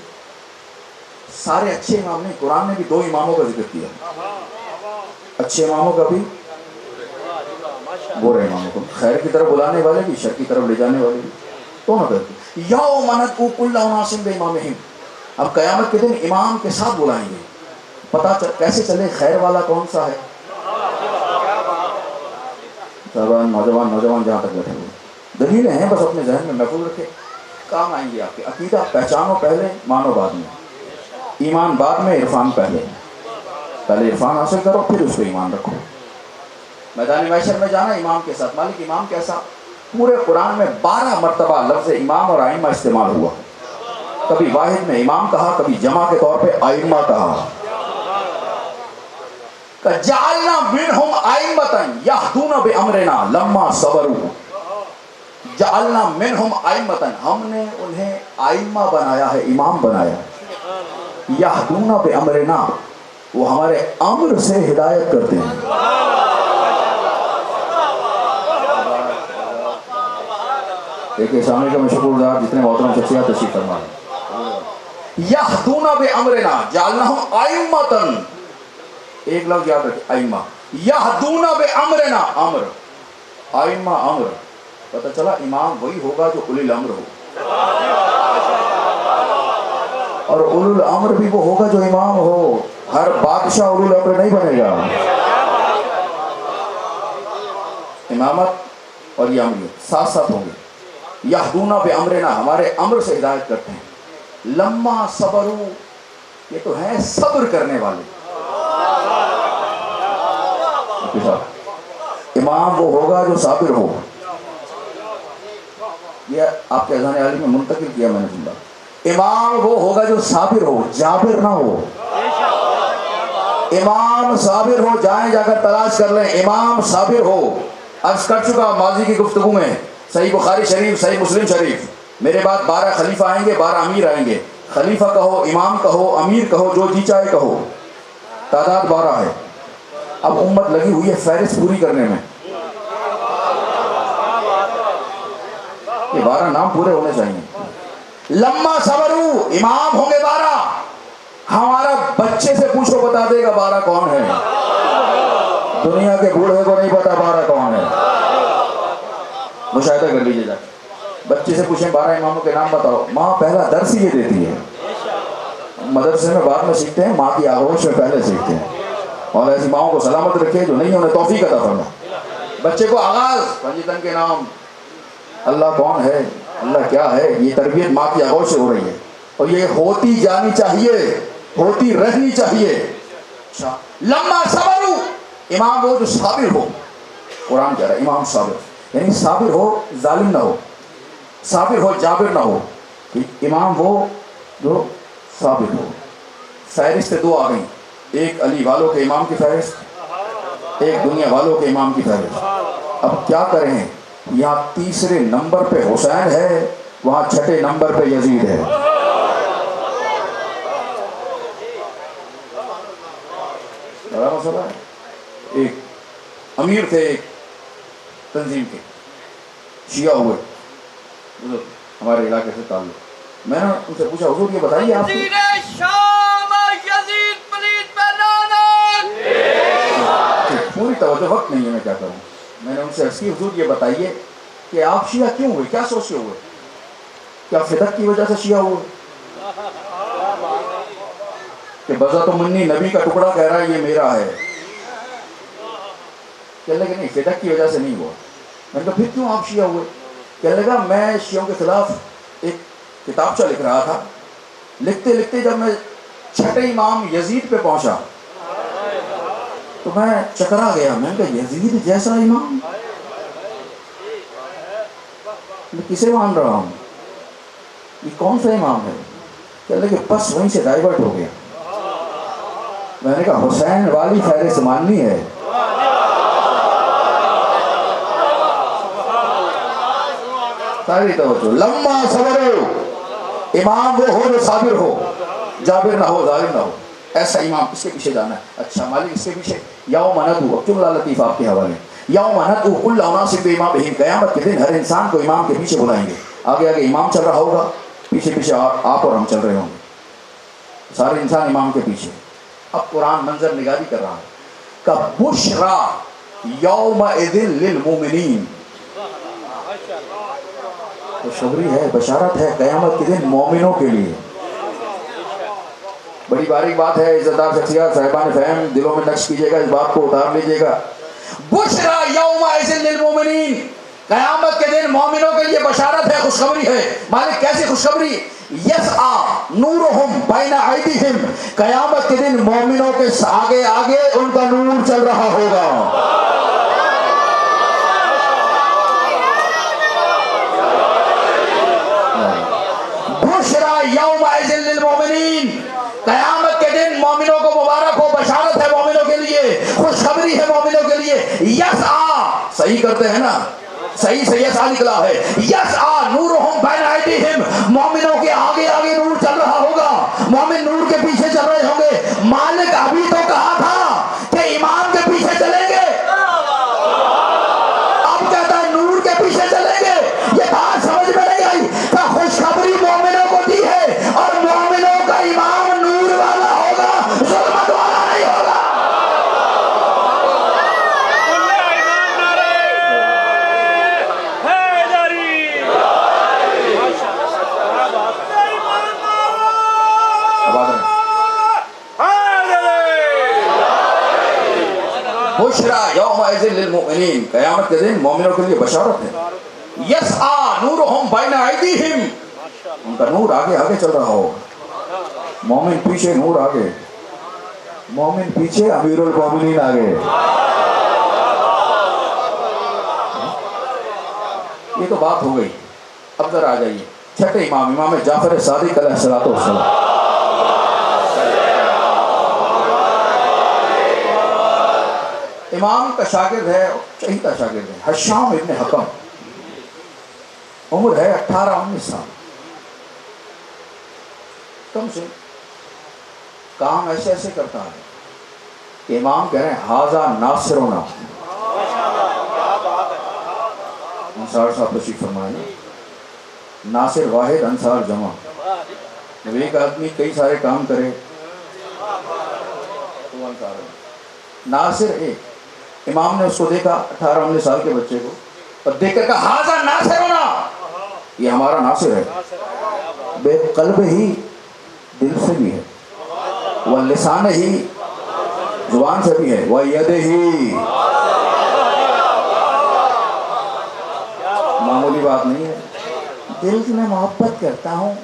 سارے اچھے امام نہیں, قرآن نے بھی 2 اماموں کا ذکر کیا, اچھے اماموں کا بھی, برے اماموں کو, خیر کی طرف بلانے والے بھی, شر کی طرف لے جانے والے بھی, دونوں طرف. یوم ندعو کل اناس بامامہم, اب قیامت کے دن امام کے ساتھ بلائیں گے، کیسے چلے خیر والا کون سا ہے؟ نوجوان جہاں تک بیٹھے ہوئے دلیلیں ہیں، بس اپنے ذہن میں محفوظ رکھے، کام آئیں گے آپ کے۔ عقیدہ پہچانو پہلے، مانو بعد میں، ایمان بعد میں، عرفان پہلے عرفان حاصل کرو پھر اس پہ ایمان رکھو۔ میدان محشر میں جانا امام کے ساتھ، مالک امام کیسا؟ پورے قرآن میں 12 مرتبہ لفظ امام اور آئمہ استعمال ہوا، کبھی واحد میں امام کہا، کبھی جمع کے طور پہ آئمہ کہا۔ جعلنا منہم ائمۃ یہدون بامرنا لما صبروا، جعلنا منہم ائمۃ، ہم نے انہیں ائمہ بنایا ہے، امام بنایا ہے، یہدون بامرنا، وہ ہمارے امر سے ہدایت کرتے ہیں۔ دیکھیں سامنے کا مشکور دار جتنے محترم شخصیات تشریف فرما ہیں، یہدون بامرنا جعلناہم ائمۃ، ایک لفظ یاد رکھیں، ائمہ، یہدون بامرنا، امر، ائمہ امر، پتہ چلا امام وہی ہوگا جو اولی الامر ہو، اور اولو الامر بھی وہ ہوگا جو امام ہو، ہر بادشاہ اولو الامر نہیں بنے گا۔ امامت اور یہ امریت ساتھ ساتھ ہوں گے۔ یہدون بامرنا، ہمارے امر سے ہدایت کرتے ہیں، لما صبروا، یہ تو ہیں صبر کرنے والے۔ امام وہ ہوگا جو صابر ہو، یہ آپ کے اذان عالی میں منتقل کیا میں نے سنا، امام وہ ہوگا جو صابر ہو، جابر نہ ہو۔ امام صابر ہو، جائیں جا کر تلاش کر لیں، امام صابر ہو۔ عرض کر چکا ماضی کی گفتگو میں، صحیح بخاری شریف، صحیح مسلم شریف، میرے بعد 12 خلیفہ آئیں گے، 12 امیر آئیں گے، خلیفہ کہو، امام کہو، امیر کہو، جو جی چاہے کہو، تعداد 12 ہے۔ اب امت لگی ہوئی ہے فہرست پوری کرنے میں، یہ 12 نام پورے ہونے چاہیے۔ لما صبروا، امام ہوں گے 12، ہمارا بچے سے پوچھو بتا دے گا 12 کون ہے، دنیا کے بوڑھے کو نہیں پتا 12 کون ہے، مشاہدہ کر لیجیے جا کے، بچے سے پوچھیں 12 اماموں کے نام بتاؤ، ماں پہلا درس ہی یہ دیتی ہے، مدرسے میں بعد میں سیکھتے ہیں، ماں کی آغوش میں پہلے سیکھتے ہیں، اور ایسی ماؤں کو سلامت رکھے جو نہیں انہیں توفیق عطا فرمائے۔ بچے کو آغاز پنجتن کے نام، اللہ کون ہے، اللہ کیا ہے، یہ تربیت ماں کی آغوش سے ہو رہی ہے، اور یہ ہوتی جانی چاہیے، ہوتی رہنی چاہیے۔ لما صبروا، امام وہ جو صابر ہو، قرآن کہہ رہا ہے امام صابر، یعنی صابر ہو ظالم نہ ہو، صابر ہو جابر نہ ہو، امام وہ جو صابر ہو۔ فہرست 2 آ گئیں، ایک علی والوں کے امام کی فہرست، ایک دنیا والوں کے امام کی فہرست۔ اب کیا کریں، یہاں تیسرے نمبر پہ حسین ہے، وہاں چھٹے نمبر پہ یزید ہے۔ بڑا مسئلہ ہے۔ ایک امیر تھے ایک تنظیم کے، شیعہ ہوئے، ہمارے علاقے سے تعلق، میں نے ان سے پوچھا حضور یہ بتائیے آپ کی پوری توجہ وقت نہیں ہے، میں کیا کروں، میں نے ان سے عرض کی حضور یہ بتائیے کہ آپ شیعہ کیوں ہوئے، کیا سوچ کے ہوئے، کیا فدق کی وجہ سے شیعہ ہوئے، کہ بذات منی نبی کا ٹکڑا کہہ رہا ہے یہ میرا ہے، کہنے لگے نہیں فدق کی وجہ سے نہیں ہوا۔ میں نے کہا پھر کیوں آپ شیعہ ہوئے؟ کہنے لگا میں شیعوں کے خلاف ایک کتابچہ لکھ رہا تھا، لکھتے لکھتے جب میں چھٹے امام یزید پہ پہنچا تو میں چکرا گیا، میں نے کہا یزید جیسا امام، میں کسے مان رہا ہوں، یہ کون سا امام ہے؟ کہنے لگے بس وہیں سے ڈائیورٹ ہو گیا۔ میں نے کہا حسین والی فہرست ماننی ہے، ساری توجہ۔ لما صبروا، امام وہ ہو جو صابر ہو، جابر نہ ہو، ظالم نہ ہو، ایسا امام، اس کے پیچھے جانا ہے۔ اچھا مالک اس کے پیچھے یوم ندعو، اب جملہ لطیف آپ کے حوالے، یوم ندعو کل اناس بامامہم، قیامت کے دن ہر انسان کو امام کے پیچھے بلائیں گے، آگے آگے امام چل رہا ہوگا، پیچھے پیچھے آپ اور ہم چل رہے ہوں گے، سارے انسان امام کے پیچھے۔ اب قرآن منظر نگاری کر رہا ہے کہ بشرا یومئذ للمؤمنین، خوشخبری ہے، بشارت ہے قیامت کے دن مومنوں کے لیے۔ بڑی باریک بات ہے، عزتدار شخصیات صاحبان فہم دلوں میں نقش کیجیے گا، اس بات کو اتار لیجیے گا. بشرا یومئذ للمؤمنین، قیامت کے دن مومنوں کے لیے بشارت ہے، خوشخبری ہے. مالک کیسی خوشخبری؟ یسعی نورہم بین ایدیہم، قیامت کے دن مومنوں کے آگے آگے ان کا نور چل رہا ہوگا. بشرا یومئذ للمؤمنین، قیامت کے دن مومنوں کو مبارک ہو، بشارت ہے مومنوں کے لیے، خوشخبری ہے مومنوں کے لیے. یسعی، صحیح کرتے ہیں نا، صحیح سے یسعی نکلا ہے. یسعی نورہم بین ایدیہم، مومنوں کے آگے آگے نور چل رہا ہوگا، مومن نور کے پیچھے چل رہے ہوں گے. مالک ابھی تو کہا تھا کہ امام کے پیچھے چلیں گے، اب کہتا ہے نور کے پیچھے چلیں گے. یہ بات سمجھ میں نہیں آئی کہ خوشخبری مومنوں کو دی ہے اور مومنوں کا امام نور والا ہوگا، ظلمت والا نہیں ہوگا. بشرا یومئذ للمؤمنین، قیامت کے دن مومنوں کے لیے بشارت ہے. یسعی نورہم بین ایدیہم، ان کا نور آگے آگے چل رہا ہوگا، مومن پیچھے، نور آگے، مومن پیچھے، امیر المومنین آگے. یہ تو بات ہو گئی. اب ذرا آ جائیے چھٹے امام، امام جعفر صادق علیہ الصلوۃ والسلام. امام کا شاگرد ہے، چہیتا شاگرد ہے، حشام ابن حکم. عمر ہے 18-19 سال. کم سے کام ایسے ایسے کرتا ہے کہ امام کہہ رہے ہیں ھذا ناصرنا. انصار صاحب تشریف فرمائیں. ناصر واحد، انصار جمع. جب ایک آدمی کئی سارے کام کرے تو انصار ہے. ناصر ایک. امام نے اس کو دیکھا 18-19 سال کے بچے کو، اور دیکھ کر کہا ھذا ناصرنا، یہ ہمارا ناصر ہے. بے قلب ہی، دل سے بھی ہے، واللسان ہی، زبان سے بھی ہے، وید ہی. معمولی بات نہیں ہے. دل سے میں محبت کرتا ہوں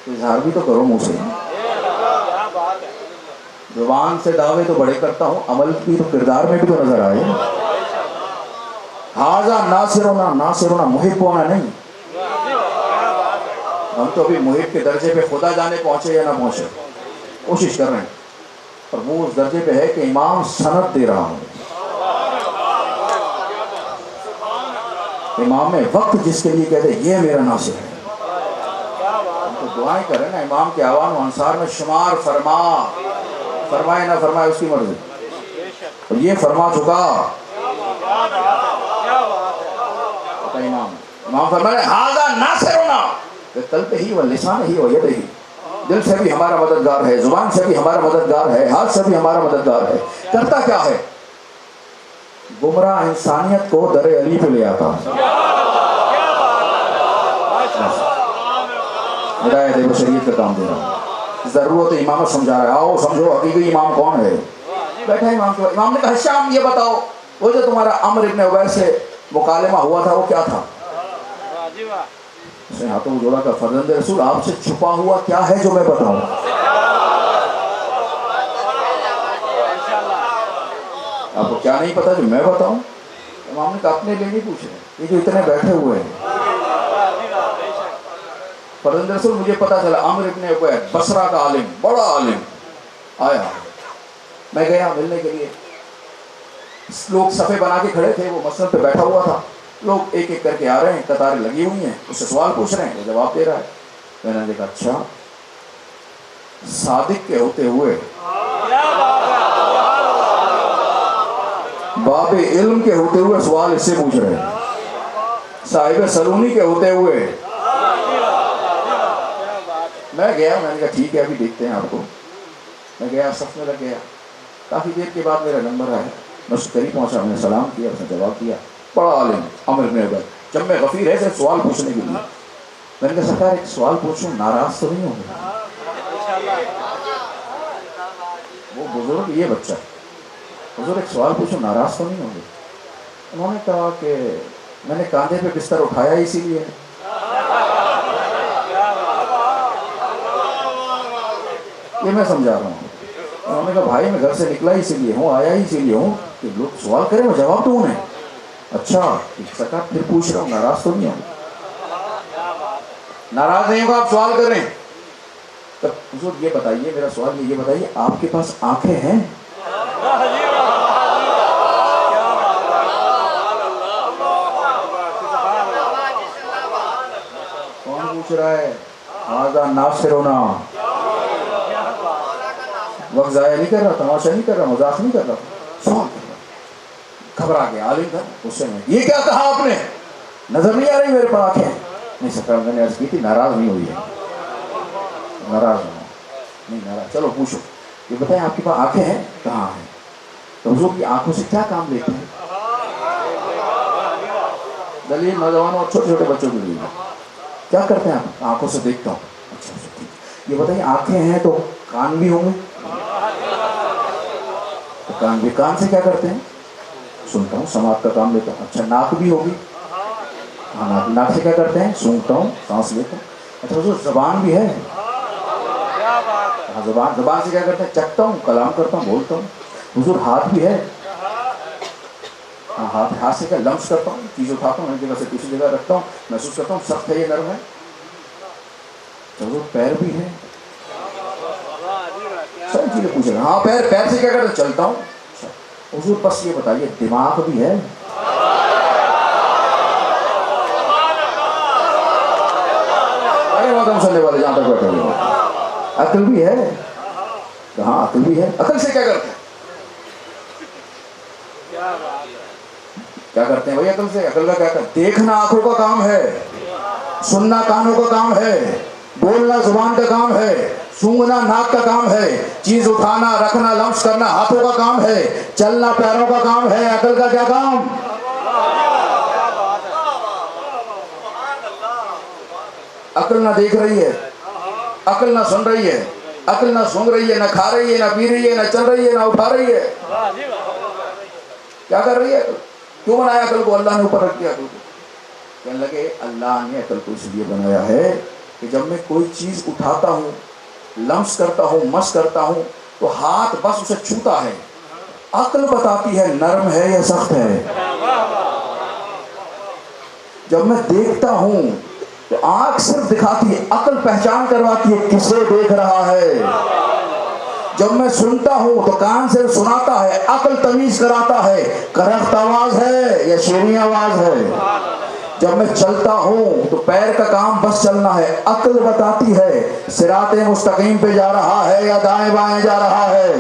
تو اظہار بھی تو کرو منہ سے. زبان سے دعوے تو بڑے کرتا ہوں، عمل کی تو کردار میں بھی تو نظر آئے. ھذا ناصرنا، ناصرنا محبنا نہیں. ہم تو ابھی محب کے درجے پہ خدا جانے پہنچے یا نہ پہنچے، کوشش کر رہے ہیں، اور وہ اس درجے پہ ہے کہ امام سند دے رہا ہوں. امام وقت جس کے لیے کہتے یہ میرا ناصر ہے. ہم تو دعائیں کریں نا امام کے آوان و انصار میں شمار فرما، فرمائے نہ فرمائے اس کی مرضی، اور یہ فرما چکا. امام فرمائے ھذا ناصرنا، قلب ہی واللسان ہی وید ہی. دل سے بھی ہمارا مددگار ہے، زبان سے بھی ہمارا مددگار ہے، ہاتھ سے بھی ہمارا مددگار ہے. کرتا کیا ہے؟ گمراہ انسانیت کو در علی پہ لے آتا. ہدایت بشریت کا کام دے رہا ہوں. ضرورت امامت سمجھا رہا ہے. آؤ سمجھو حقیقی امام کون ہے. بیٹھا امام کے، امام نے کہا شام یہ بتاؤ وہ جو تمہارا عمر ابن عبید سے مکالمہ ہوا تھا وہ کیا تھا؟ اس نے ہاتھوں کو جوڑا کر فرزند رسول آپ سے چھپا ہوا کیا ہے جو میں بتاؤں؟ آپ کو کیا نہیں پتا جو میں بتاؤں؟ امام نے کہا اپنے لیے نہیں پوچھ رہے، یہ جو اتنے بیٹھے ہوئے ہیں. فرزند رسول مجھے پتا چلا عمر ابن عبید بصرہ کا عالم، بڑا عالم آیا. میں گیا ملنے کے لیے. لوگ صفے بنا کے کھڑے تھے، وہ مسند پہ بیٹھا ہوا تھا. لوگ ایک ایک کر کے آ رہے ہیں، قطاریں لگی ہوئی ہیں، اس سے سوال پوچھ رہے ہیں، وہ جواب دے رہا ہے. میں نے دیکھا اچھا صادق کے ہوتے ہوئے، باب علم کے ہوتے ہوئے سوال اس سے پوچھ رہے ہیں، صاحب سلونی کے ہوتے ہوئے. میں گیا، میں نے کہا ٹھیک ہے ابھی دیکھتے ہیں آپ کو. میں گیا، صف میں لگ گیا. کافی دیر کے بعد میرا نمبر آیا. میں اس کے قریب پہنچا، میں نے سلام کیا، اس نے جواب دیا. بڑا عالم عمر بن عبید. جب میں غفیر ہے صرف سوال پوچھنے کے لیے. میں نے کہا سرکار ایک سوال پوچھوں، ناراض تو نہیں ہوں گے؟ بزرگ یہ بچہ حضور ایک سوال پوچھو ناراض تو نہیں ہوں گے؟ انہوں نے کہا کہ میں نے کاندھے پہ بستر اٹھایا اسی لیے. یہ میں سمجھا رہا ہوں. انہوں نے کہا بھائی میں گھر سے نکلا اسی لیے ہوں, آیا ہی اسی لیے ہوں کہ لوگ سوال کریں میں جواب دوں انہیں. اچھا سکا پھر پوچھ رہا ہوں ناراض تو نہیں ہوں؟ ناراض نہیں ہوگا آپ سوال کر رہے ہیں. تب حضور یہ بتائیے, میرا سوال یہ بتائیے آپ کے پاس آنکھیں ہیں؟ کون پوچھ رہا ہے؟ آزا ناصرنا. وقت ضائع نہیں کر رہا, تماشا نہیں کر رہا, مذاق نہیں کر رہا, سوال کر رہا. گھبرا گیا عالم تھا غصے میں. یہ کیا کہا آپ نے؟ نظر نہیں آ رہی میرے پاس آنکھیں؟ نہیں سرکار میں نے عرض کی تھی ناراض نہیں ہوئی ہے. ناراض نہیں ناراض. چلو پوچھو یہ بتائیں آپ کے پاس آنکھیں ہیں کہاں ہیں؟ تو حضور کی آنکھوں سے کیا کام لیتے ہیں؟ دلیل نوجوانوں اور چھوٹے چھوٹے بچوں کے لیے کیا کرتے ہیں آپ؟ آنکھوں سے دیکھتا ہوں. اچھا ٹھیک. یہ بتائیے آنکھیں ہیں تو کان بھی ہوں گے؟ تو کان بھی, کان سے کیا کرتے ہیں؟ سنتا ہوں, سماعت کا کام لیتا ہوں. اچھا ناک بھی ہوگی؟ ہاں ناک سے کیا کرتے ہیں؟ سونگتا ہوں, سانس لیتا ہوں. اچھا حضور زبان بھی ہے؟ ہاں زبان, زبان سے کیا کرتے ہیں؟ چکھتا ہوں, کلام کرتا ہوں, بولتا ہوں. حضور ہاتھ بھی ہے؟ ہاں ہاتھ سے کیا لمس کرتا ہوں, چیز اٹھاتا ہوں, ایک جگہ سے دوسری جگہ رکھتا ہوں, محسوس کرتا ہوں سخت ہے یہ نرم ہے. حضور پیر بھی ہے؟ ساری چیزیں پوچھ رہے ہیں. ہاں پیر, پیر سے کیا کرتے ہیں؟ چلتا ہوں. حضور بس یہ بتائیے دماغ بھی ہے؟ ارے بات ہم سننے والے جہاں تک بیٹھے ہوئے. عقل بھی ہے؟ ہاں عقل بھی ہے. عقل سے کیا کرتے ہیں؟ کیا کرتے ہیں بھائی عقل سے؟ عقل کا کیا کرتے ہیں؟ دیکھنا آنکھوں کا کام ہے, سننا کانوں کا کام ہے, بولنا زبان کا کام ہے, سونگنا ناک کا کام ہے, چیز اٹھانا رکھنا لمس کرنا ہاتھوں کا کام ہے, چلنا پیروں کا کام ہے. عقل کا کیا کام؟ عقل نہ دیکھ رہی ہے, عقل نہ سن رہی ہے, عقل نہ سونگ رہی ہے, نہ کھا رہی ہے, نہ پی رہی ہے, نہ چل رہی ہے, نہ اٹھا رہی ہے. کیا کر رہی ہے؟ کیوں بنایا عقل کو؟ اللہ نے اوپر رکھ دیا عقل کو. کہنے لگے اللہ نے عقل کو اس لیے بنایا ہے کہ جب میں کوئی چیز اٹھاتا ہوں, لمس کرتا ہوں, مس کرتا ہوں تو ہاتھ بس اسے چھوتا ہے, عقل بتاتی ہے نرم ہے یا سخت ہے. جب میں دیکھتا ہوں تو آنکھ صرف دکھاتی ہے, عقل پہچان کرواتی ہے کسے دیکھ رہا ہے. جب میں سنتا ہوں تو کان سے سناتا ہے, عقل تمیز کراتا ہے کرخت آواز ہے یا شیریں آواز ہے. جب میں چلتا ہوں تو پیر کا کام بس چلنا ہے, عقل بتاتی ہے صراط مستقیم پہ جا رہا ہے یا دائیں بائیں جا رہا ہے.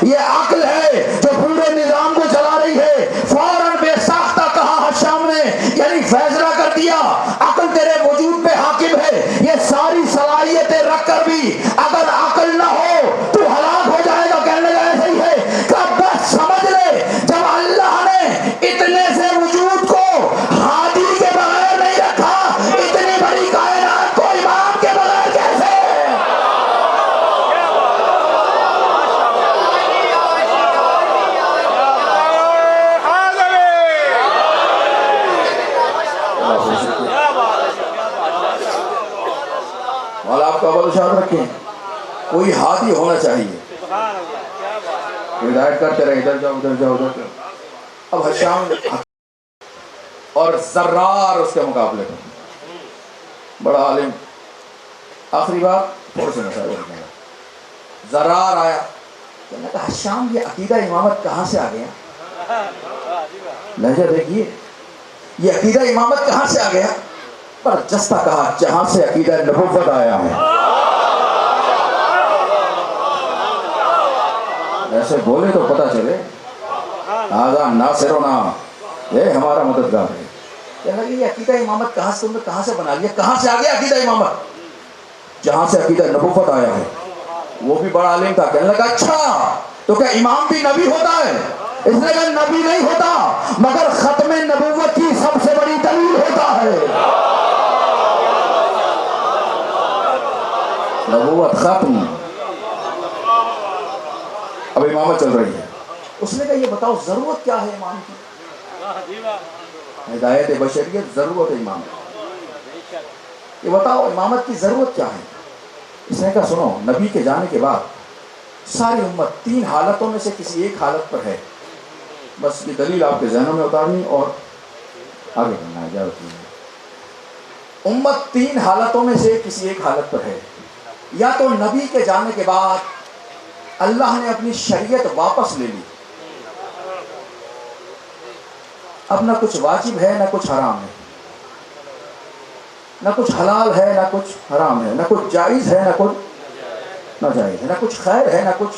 یہ عقل ہے جو پورے نظام کو چلا رہی ہے. فوراً بے ساختہ کہا حشام نے, یعنی فیصلہ کر دیا عقل تیرے وجود پہ حاکم ہے. یہ ساری صلاحیتیں رکھ کر بھی اگر عقل نہ ہو تو ہلاک ہو جائے گا. کہنے لگا ایسا ہی ہے کہ بس سمجھ لے جب اللہ نے اتنے سے وجود کو ہادی کے بغیر نہیں رکھا, اتنی بڑی کائنات کو امام کے بغیر کیسے؟ والا آپ کا بل شاد رکھیں, کوئی ہادی ہونا چاہیے, ہدایت کرتے رہے ادھر جاؤ ادھر جاؤ ادھر جاؤ. اب حشام اور زرار اس کے مقابلے میں بڑا عالم. آخری بات تھوڑے سے مسائل رکھنے گا. زرار آیا, کہنے لگا حشام یہ عقیدہ امامت کہاں سے آ گیا؟ لہجہ دیکھیے, یہ عقیدہ امامت کہاں سے آ گیا؟ پر جستہ کہا جہاں سے عقیدہ نبوت آیا ہے. ایسے بولے تو پتہ چلے آزا ناصرنا, یہ ہمارا مددگار ہے. کہنے لگے یہ عقیدہ امامت کہاں سے, تم نے کہاں سے بنا لیا؟ کہاں سے آ گیا عقیدہ امامت؟ جہاں سے عقیدہ نبوت آیا ہے. وہ بھی بڑا عالم تھا, کہنے لگا اچھا تو کیا امام بھی نبی ہوتا ہے؟ اس نے کہا نبی نہیں ہوتا مگر ختم نبوت کی سب سے بڑی دلیل ہوتا ہے. نبوت ختم, اب امامت چل رہی ہے. اس نے کہا یہ بتاؤ ضرورت کیا ہے امام کی؟ ہدایت بشریت ضرورت ہے امام کی. یہ بتاؤ امامت کی ضرورت کیا ہے؟ اس نے کہا سنو، نبی کے جانے کے بعد ساری امت 3 حالتوں میں سے کسی ایک حالت پر ہے. بس یہ دلیل آپ کے ذہنوں میں اتارنی اور آگے بڑھنا ہے. اجازت نہیں. امت 3 حالتوں میں سے کسی ایک حالت پر ہے. یا تو نبی کے جانے کے بعد اللہ نے اپنی شریعت واپس لے لی، اب نہ کچھ واجب ہے نہ کچھ حرام ہے، نہ کچھ حلال ہے نہ کچھ حرام ہے، نہ کچھ جائز ہے نہ کچھ ناجائز ہے، نہ کچھ خیر ہے نہ کچھ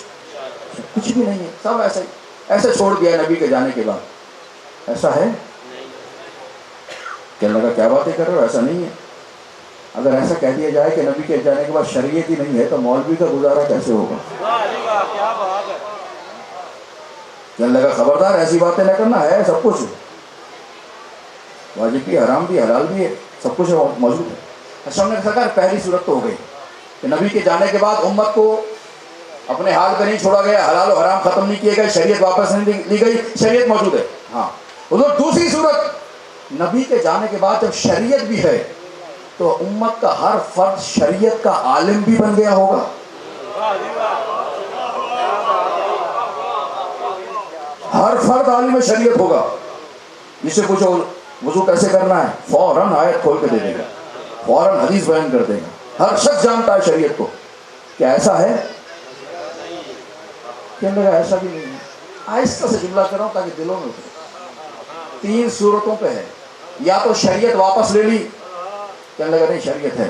بھی نہیں ہے. سب ایسے چھوڑ دیا نبی کے جانے کے بعد. ایسا ہے؟ کہنے لگا کیا باتیں کر رہے ہو، ایسا نہیں ہے. اگر ایسا کہہ دیا جائے کہ نبی کے جانے کے بعد شریعت ہی نہیں ہے تو مولوی کا گزارا کیسے ہوگا؟ کہنے لگا خبردار ایسی باتیں نہ کرنا، ہے سب کچھ، واجب بھی حرام بھی حلال بھی ہے، سب کچھ موجود ہے. اچھا ہم نے کہا پہلی صورت تو ہو گئی کہ نبی کے جانے کے بعد امت کو اپنے حال پہ نہیں چھوڑا گیا، حلال و حرام ختم نہیں کیے گئے، شریعت واپس نہیں لی گئی، شریعت موجود ہے. ہاں حضور دوسری صورت، نبی کے جانے کے بعد جب شریعت بھی ہے تو امت کا ہر فرد شریعت کا عالم بھی بن گیا ہوگا. ہر فرد عالم شریعت ہوگا. جس سے پوچھو وضو کیسے کرنا ہے، فوراً آیت کھول کے دے دے گا، فوراً حدیث بیان کر دے گا. ہر شخص جانتا ہے شریعت کو. کیا ایسا ہے؟ کہنے لگا ایسا بھی نہیں ہے. آہستہ سے جملہ کر رہا ہوں تاکہ دلوں میں اترے. 3 صورتوں پہ ہے. یا تو شریعت واپس لے لی، کہنے لگا نہیں شریعت ہے،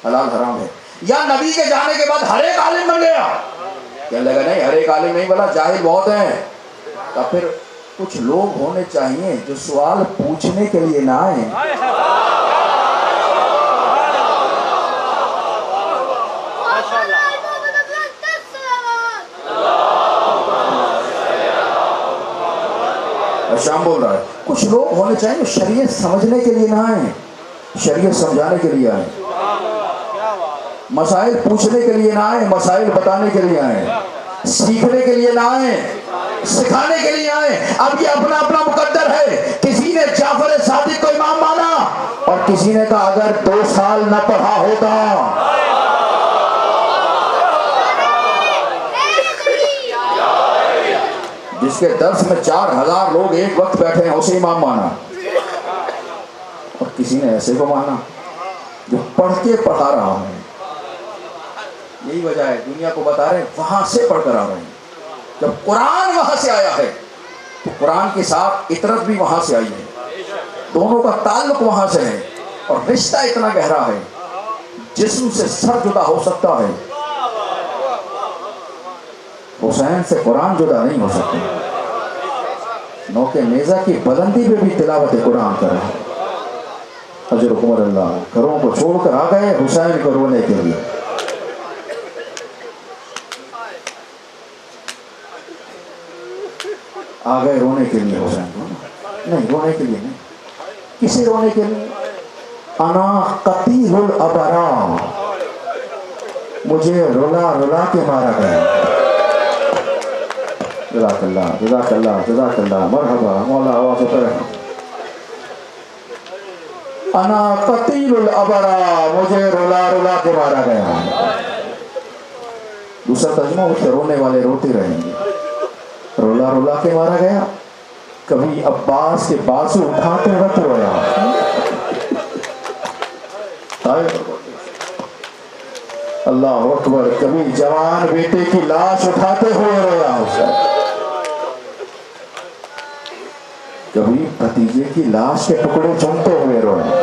حلال حرام ہے. یا نبی کے جانے کے بعد ہر ایک عالم بن گیا، کہنے لگا نہیں ہر ایک عالم نہیں بنا، جاہل بہت ہیں. تو پھر کچھ لوگ ہونے چاہیے جو سوال پوچھنے کے لیے نہ آئیں. شام بول رہا ہے کچھ لوگ ہونے چاہیے شریعت سمجھنے کے لیے نہ آئیں، شریعت سمجھانے کے لیے آئیں. مسائل پوچھنے کے لیے نہ آئیں، مسائل بتانے کے لیے آئیں. سیکھنے کے لیے نہ آئیں، سکھانے کے لیے آئیں. اب یہ اپنا اپنا مقدر ہے. کسی نے جعفر صادق کو امام مانا اور کسی نے کہا اگر 2 سال نہ پڑھا ہوتا. جس کے درس میں 4000 لوگ ایک وقت بیٹھے ہیں اسے امام مانا. اور کسی نے ایسے کو مانا جو پڑھ کے پڑھا رہا ہے. یہی وجہ ہے دنیا کو بتا رہے ہیں وہاں سے پڑھ کر آ رہے ہیں. جب قرآن وہاں سے آیا ہے تو قرآن کے ساتھ اطرت بھی وہاں سے آئی ہے. دونوں کا تعلق وہاں سے ہے اور رشتہ اتنا گہرا ہے جسم سے سر جدا ہو سکتا ہے، حسین سے قرآن جدا نہیں ہو سکتا. نوک نیزہ کی بلندی پہ بھی تلاوت قرآن کر رہا ہے. اجر عمر اللہ گھروں کو چھوڑ کر آ گئے حسین کو رونے کے لیے. آ گئے رونے کے لیے حسین کو، نہیں رونے کے لیے نہیں. کسے رونے کے لیے؟ انا قتیل الابرار، مجھے رلا رلا کے مارا گیا. جزاک اللہ جزاک اللہ جزاک اللہ، مرحبا مولا آواز اتر. انا قتیل الابرار، مجھے رلا رلا کے مارا گیا. دوسرا ترجمہ اس سے رونے والے روتے رہیں گے. رولا رولا کے مارا گیا. کبھی عباس کے بازو اٹھاتے وقت رویا. اللہ اکبر. کبھی جوان بیٹے کی لاش اٹھاتے ہوئے رویا حسین. کبھی بھتیجے کی لاش کے ٹکڑے چمتے ہوئے رویا.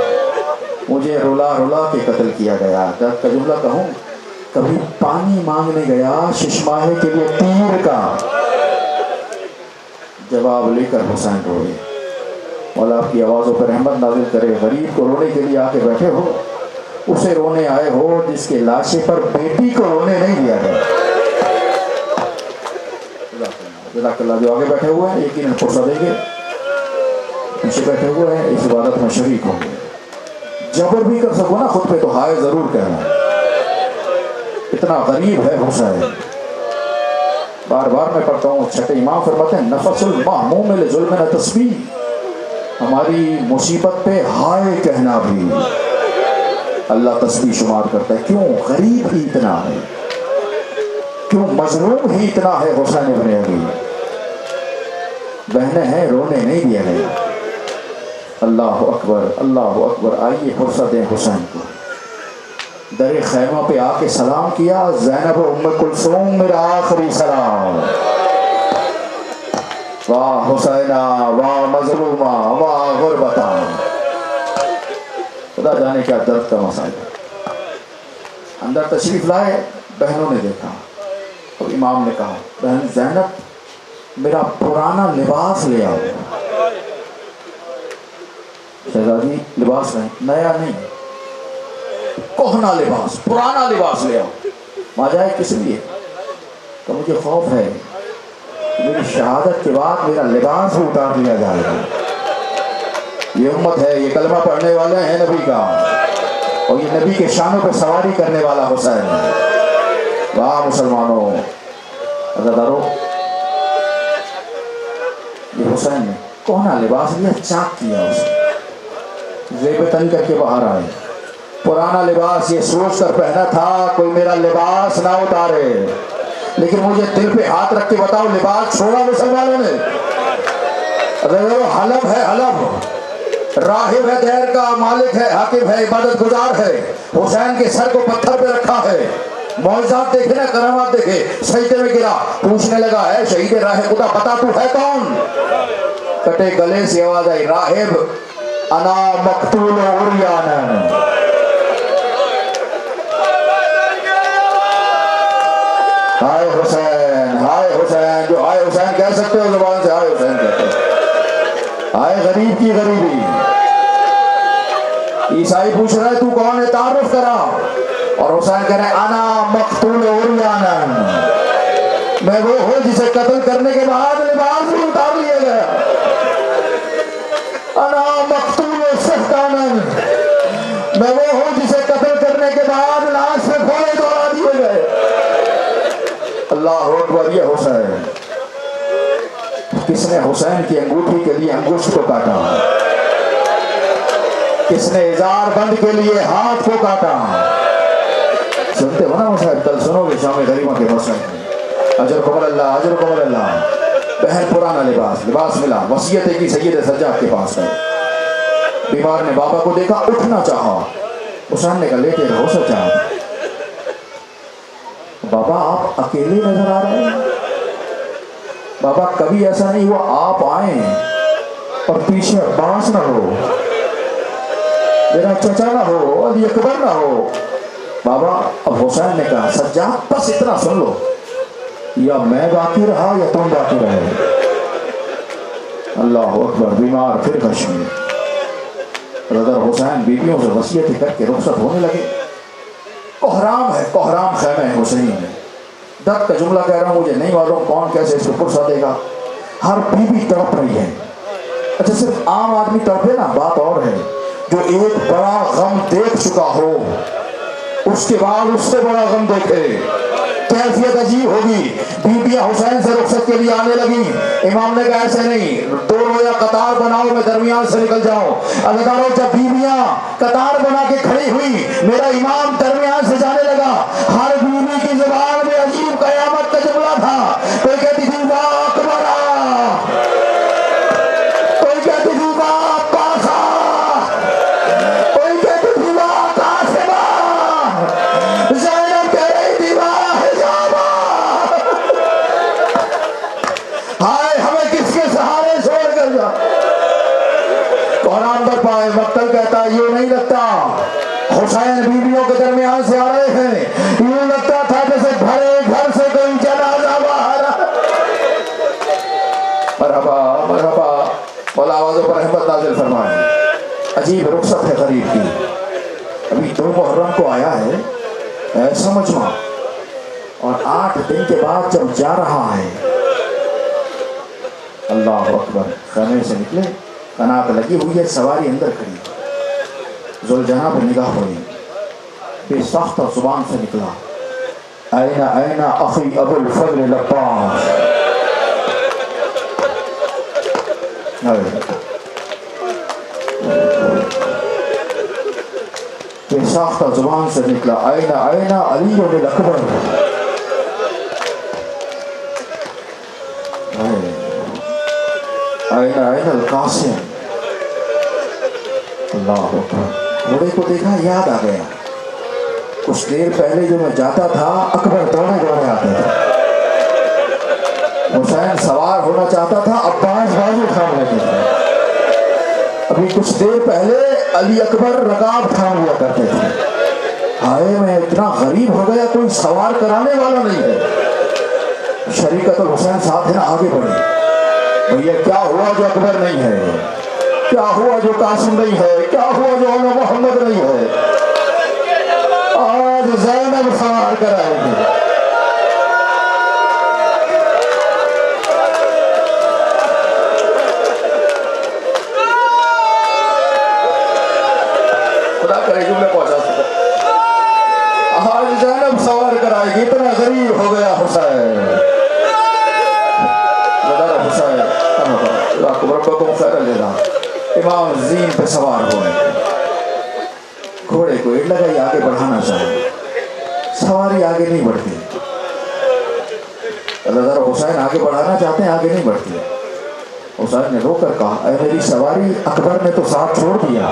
مجھے رولا رولا کے قتل کیا گیا. درد کا جملہ کہوں، کبھی پانی مانگنے گیا ششماہے کے لیے تیر کا، جواب لے کر حسین روئے. مولا آپ کی آوازوں پر رحمت نازل کرے. غریب کو رونے کے لیے آ کے بیٹھے ہو، اسے رونے آئے ہو جس کے لاشے پر بیٹی کو رونے نہیں دیا گیا. جزاک اللہ. جو آگے بیٹھے ہوئے ہیں یقیناً فرصت دیں گے، پیچھے بیٹھے ہوئے ہیں اس عبادت میں شریک ہوں گے. جبر بھی کر سکو نا خود پہ تو ہائے ضرور کہنا. اتنا غریب ہے حسین. بار بار میں پڑھتا ہوں، چھٹے امام فرماتے ہیں نفس المحموم لظلم تسبیح، ہماری مصیبت پہ ہائے کہنا بھی اللہ تسبیح شمار کرتا ہے۔ کیوں؟ غریب ہی اتنا ہے، کیوں مظلوم ہی اتنا ہے حسین ابن علی، بہنیں ہیں رونے نہیں دیا گیا۔ اللہ اکبر اللہ اکبر۔ آئیے فرصت دیں حسین کو۔ در خیمہ پہ آ کے سلام کیا، زینب ام کلثوم میرا آخری سلام، واہ حسینہ واہ مظلومہ واہ غربتہ۔ خدا جانے کیا درد کا مسائل۔ اندر تشریف لائے، بہنوں نے دیکھا، تو امام نے کہا بہن زینب میرا پرانا لباس لے آؤ۔ شہزادی لباس نہیں، نیا نہیں، کہنا لباس، پرانا لباس لے آؤ۔ ماں جائے کس لیے؟ تو مجھے خوف ہے میری شہادت کے بعد میرا لباس بھی اتار لیا جائے گا۔ یہ امت ہے، یہ کلمہ پڑھنے والے ہیں نبی کا، اور یہ نبی کے شانوں پہ سواری کرنے والا حسین ہے۔ واہ مسلمانوں، عزادارو، یہ حسین نے کہنا لباس لیا، چاک کیا اسے، زیب تن کر کے باہر آئے۔ پرانا لباس یہ سوچ کر پہنا تھا کوئی میرا لباس نہ اتارے، لیکن مجھے دل پہ ہاتھ رکھ کے بتاؤ لباس چھوڑا مسلمانوں نے؟ حلب ہے، حلب راہب ہے، دیر کا مالک ہے، حاکم ہے، عبادت گزار ہے، حسین کے سر کو پتھر پہ رکھا ہے، معجزات دیکھے نا، کرامات دیکھے، سجدے میں گرا، پوچھنے لگا ہے شہید راہ خدا پتا تو ہے کون؟ کٹے گلے سے آواز آئی راہب انا مقتول عریانا۔ ہائے حسین، ہائے حسین، جو ہائے حسین کہہ سکتے ہو زبان سے ہائے حسین کہتے ہیں۔ ہائے غریب کی غریبی۔ عیسائی پوچھ رہا ہے تو کون ہے، تعارف کرا، اور حسین کہہ رہے ہیں انا مقتول عریانا، میں وہ ہوں جسے قتل کرنے کے بعد لباس بھی اتار لیا گیا۔ انا مقتول سہتانا، میں وہ ہوں جسے قتل کرنے کے بعد لاش سے گھوڑے دوڑا دیے گئے۔ اللہ اکبر۔ یہ حسین، کس نے حسین کی انگوٹھی کے لیے انگشت کو کاٹا، کس نے ازار بند کے لیے ہاتھ کو کاٹا؟ سنتے ہو نا مسائل، کل سنو گے شام غریبہ کے مسائل۔ اجر قبل اللہ، اجر قبل اللہ۔ بہن پرانا لباس ملا، وصیت کی سید سجاد کے پاس ہے۔ بیمار نے بابا کو دیکھا، اٹھنا چاہا، حسین نے کہا لیٹے رہو سجاد۔ بابا آپ اکیلے نظر آ رہے ہیں؟ بابا کبھی ایسا نہیں ہوا آپ آئیں اور پیچھے عباس نہ ہو، میرا چچا نہ ہو، علی اکبر نہ ہو۔ بابا اب حسین نے کہا سجاد بس اتنا سن لو، یا میں باقی رہا یا تم باقی رہے۔ اللہ اکبر۔ بیمار پھر غشی، رضا حسین بیویوں سے وصیت کر کے رخصت ہونے لگے۔ کوہرام ہے، کوہرام خیمہ ہے حسینی میں۔ درد کا جملہ کہہ رہا ہوں، مجھے نہیں معلوم کون کیسے اس کو پرسہ دے گا۔ ہر بیوی تڑپ رہی ہے۔ اچھا صرف عام آدمی تڑپے نا، بات اور ہے جو ایک بڑا غم دیکھ چکا ہو، اس کے بعد اس سے بڑا غم دیکھے، کیفیت عجیب ہوگی۔ بیویاں حسین سے رخصت کے لیے آنے لگی، امام نے کہا ایسے نہیں، دونوں یا قطار بناؤ، میں درمیان سے نکل جاؤں۔ اللہ جب بیویاں قطار بنا کے کھڑی ہوئی، میرا امام درمیان سے جانے لگا۔ ہر بیوی کی زبان میں عجیب قیامت کا جملہ تھا، کوئی کہتی تھی واہ اکبرا، کوئی کہتی تھی واہ پاسا، کوئی کہتی تھی واہ قاسمہ، زینب کہہ رہی تھی واہ حجابہ۔ ہائے ہمیں کس کے سہارے چھوڑ کر جا۔ قرآن پر پائے مقتل کہتا یہ نہیں لگتا حسین بیویوں کے درمیان سے آ رہے ہیں، یوں لگتا تھا جیسے بھرے گھر سے کوئی جنازہ باہر۔ مرحبا مرحبا، مولا آوازوں پر رحمت نازل فرمائے۔ عجیب رخصت ہے غریب کی۔ ابھی 2 محرم کو آیا ہے ایسا مجمع، اور 8 دن کے بعد جب جا رہا ہے، اللہ اکبر، خیمے سے نکلے، قناط لگی ہوئی ہے، سواری اندر کھڑی، ذوالجناح پہ نگاہ ہوئی، بے ساختہ زبان سے نکلا أين أخي أبو الفضل العباس. یہ ساختہ زبان سے نکلا أين علي الأكبر. أين القاسم. اللہ اکبر. بوڑھے کو دیکھا یاد آ گیا کچھ دیر پہلے جو میں جاتا تھا اکبر دوڑے دوڑے آتے تھے. حسین سوار ہونا چاہتا تھا عباس بازو تھام لیتے تھے. ابھی کچھ دیر پہلے علی اکبر رکاب تھام ہوا کرتے تھے. آئے میں اتنا غریب ہو گیا کوئی سوار کرانے والا نہیں ہے. شریکت الحسین ساتھ ہے نا آگے بڑھے. بھیا کیا ہوا جو اکبر نہیں ہے؟ کیا ہوا جو قاسم نہیں ہے؟ کیا ہوا جو محمد نہیں ہے؟ آج زینب سوار کرائے گی. خدا کرے جملے پہنچا سکتا. آج زینب سوار کرائے گی. اتنا غریب ہو گیا حسین. حسین کو خیر لے رہا. امام زین پہ سوار ہوئے. گھوڑے کو ایک لگائی آگے بڑھانا چاہے. سواری آگے نہیں بڑھتی. اللہ تعالیٰ حسین آگے بڑھانا چاہتے ہیں آگے نہیں بڑھتی. حسین نے رو کر کہا اے میری سواری اکبر نے تو ساتھ چھوڑ دیا.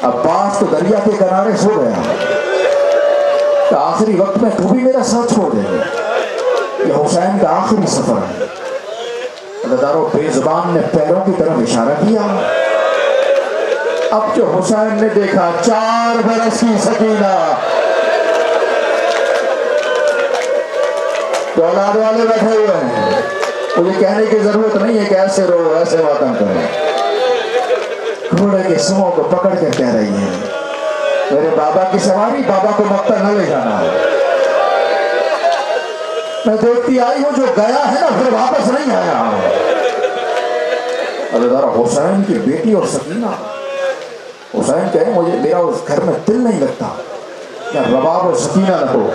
عباس تو دریا کے کنارے سو گیا کہ آخری وقت میں تو بھی میرا ساتھ چھوڑ دے گا. یہ حسین کا آخری سفر ہے. اللہ تعالیٰ بے زبان نے پیروں کی طرف اشارہ کیا. اب جو حسین نے دیکھا 4 برس کی سکینہ. تو اولاد والے بیٹھے ہوئے ہیں. مجھے کہنے کی ضرورت نہیں ہے کہ ایسے رو ایسے باتیں کریں. گھوڑے کے سموں کو پکڑ کے کہہ رہی ہے میرے بابا کی سواری بابا کو مقتل نہ لے جانا. میں دیکھتی آئی ہوں جو گیا ہے نا پھر واپس نہیں آیا. اللہ تعالیٰ حسین کی بیٹی اور سکینہ. حسین کہے مجھے میرا اس گھر میں دل نہیں لگتا یا رباب اور سکینہ نہ ہو.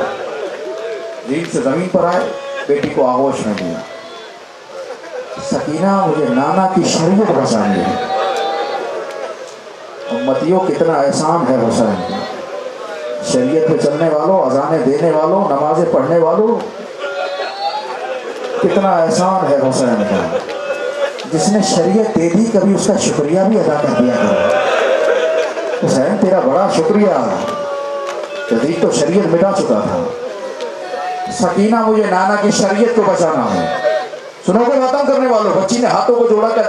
دین سے زمین پر آئے بیٹی کو آغوش میں دیا. سکینہ مجھے نانا کی شریعت بچانی ہے. امتیوں کتنا احسان ہے حسین. شریعت پہ چلنے والوں اذانیں دینے والوں نمازیں پڑھنے والوں کتنا احسان ہے حسین کا. جس نے شریعت دے دی کبھی اس کا شکریہ بھی ادا کر دیا کرو. حسین تیرا بڑا شکریہ. جدید تو شریعت مٹا چکا تھا. سکینہ مجھے نانا کی شریعت کو بچانا ہے. سنو گے ختم کرنے والوں. بچی نے ہاتھوں کو جوڑا کر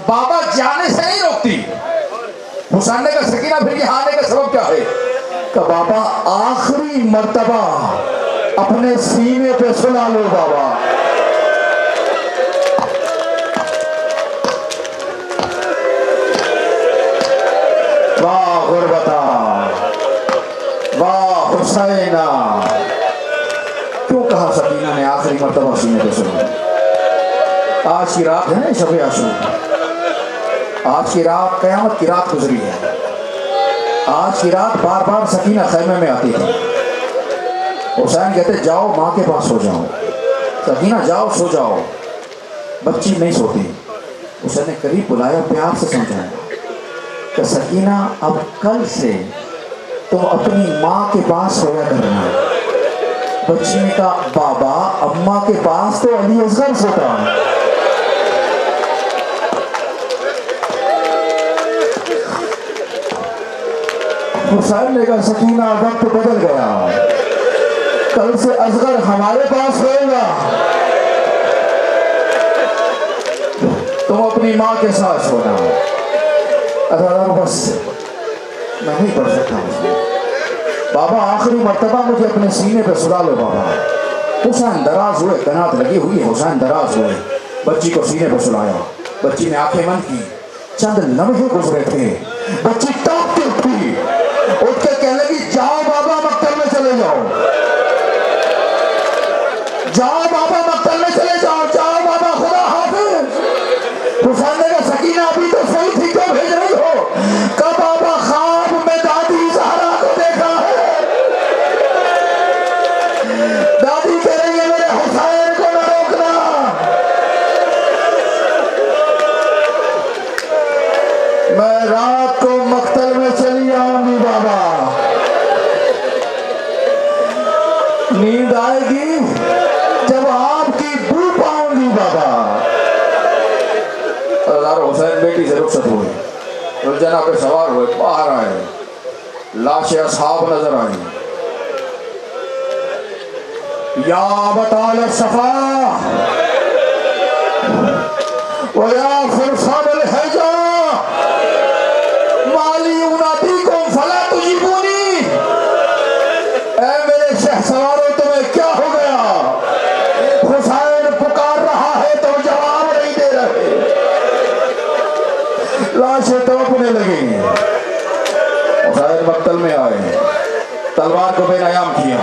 بابا جانے سے نہیں روکتی. حسین نے کہا سکینہ پھر یہ آنے کا سبب کیا ہے؟ کہ بابا آخری مرتبہ اپنے سینے پہ سلا لو بابا. واہ غربتا واہ حسینہ. کیوں کہا سکینہ نے آخری مرتبہ سینے پہ سلا؟ آج کی رات ہے نا شب عاشور. آج کی رات قیامت کی رات گزری ہے. آج کی رات بار بار سکینہ خیمے میں آتی تھی. حسین کہتے جاؤ ماں کے پاس سو جاؤ. سکینہ جاؤ سو جاؤ. بچی نہیں سوتی. حسین نے قریب بلایا پیار سے سمجھایا کہ سکینہ اب کل سے تم اپنی ماں کے پاس سویا کرنا. بچی نے کہا بابا اماں کے پاس تو علی اصغر سوتا. حسین نے کہا سکینہ وقت بدل گیا. کل سے اصغر ہمارے پاس رہے گا. تم اپنی ماں کے ساتھ سونا. بس میں نہیں پڑھ سکتا. بابا آخری مرتبہ مجھے اپنے سینے پہ سلا لو بابا. حسین دراز ہوئے. کنات لگی ہوئی. حسین دراز ہوئے. بچی کو سینے پہ سلایا. بچی نے آنکھیں بند کی. چند لمحے گزرے تھے. بچی ٹاپتی تھی. اٹھ کے کہنے لگی جاؤ بابا مقتل میں چلے جاؤ. جاؤ بابا مقتل میں چلے جاؤ. جاؤ بابا خدا حافظ. حسین نے کہا سکینہ ابھی تو صحیح تھی کیوں بھیج رہی ہو؟ کہ بابا خواب میں دادی زہرا کو دیکھا ہے. میں رات کو مقتل میں چلی آؤں گی بابا، نیند آئے گی جب آپ کی بو پاؤں گی بابا۔ حسین بیٹی سے رخصت ہوئے، رجنا پہ سوار ہوئے، باہر آئے، لاش اصحاب نظر آئی۔ یا بطال الصفا ویا فرسان الحجا مالی انادیکم فلا تجیبونی، اے میرے شہسواروں تمہیں کیا ہو گیا؟ حسین پکار رہا ہے تو جواب نہیں دے رہے۔ لاشیں تڑپنے لگیں، حسین مقتل میں آئے، تلوار کو بے نیام کیا،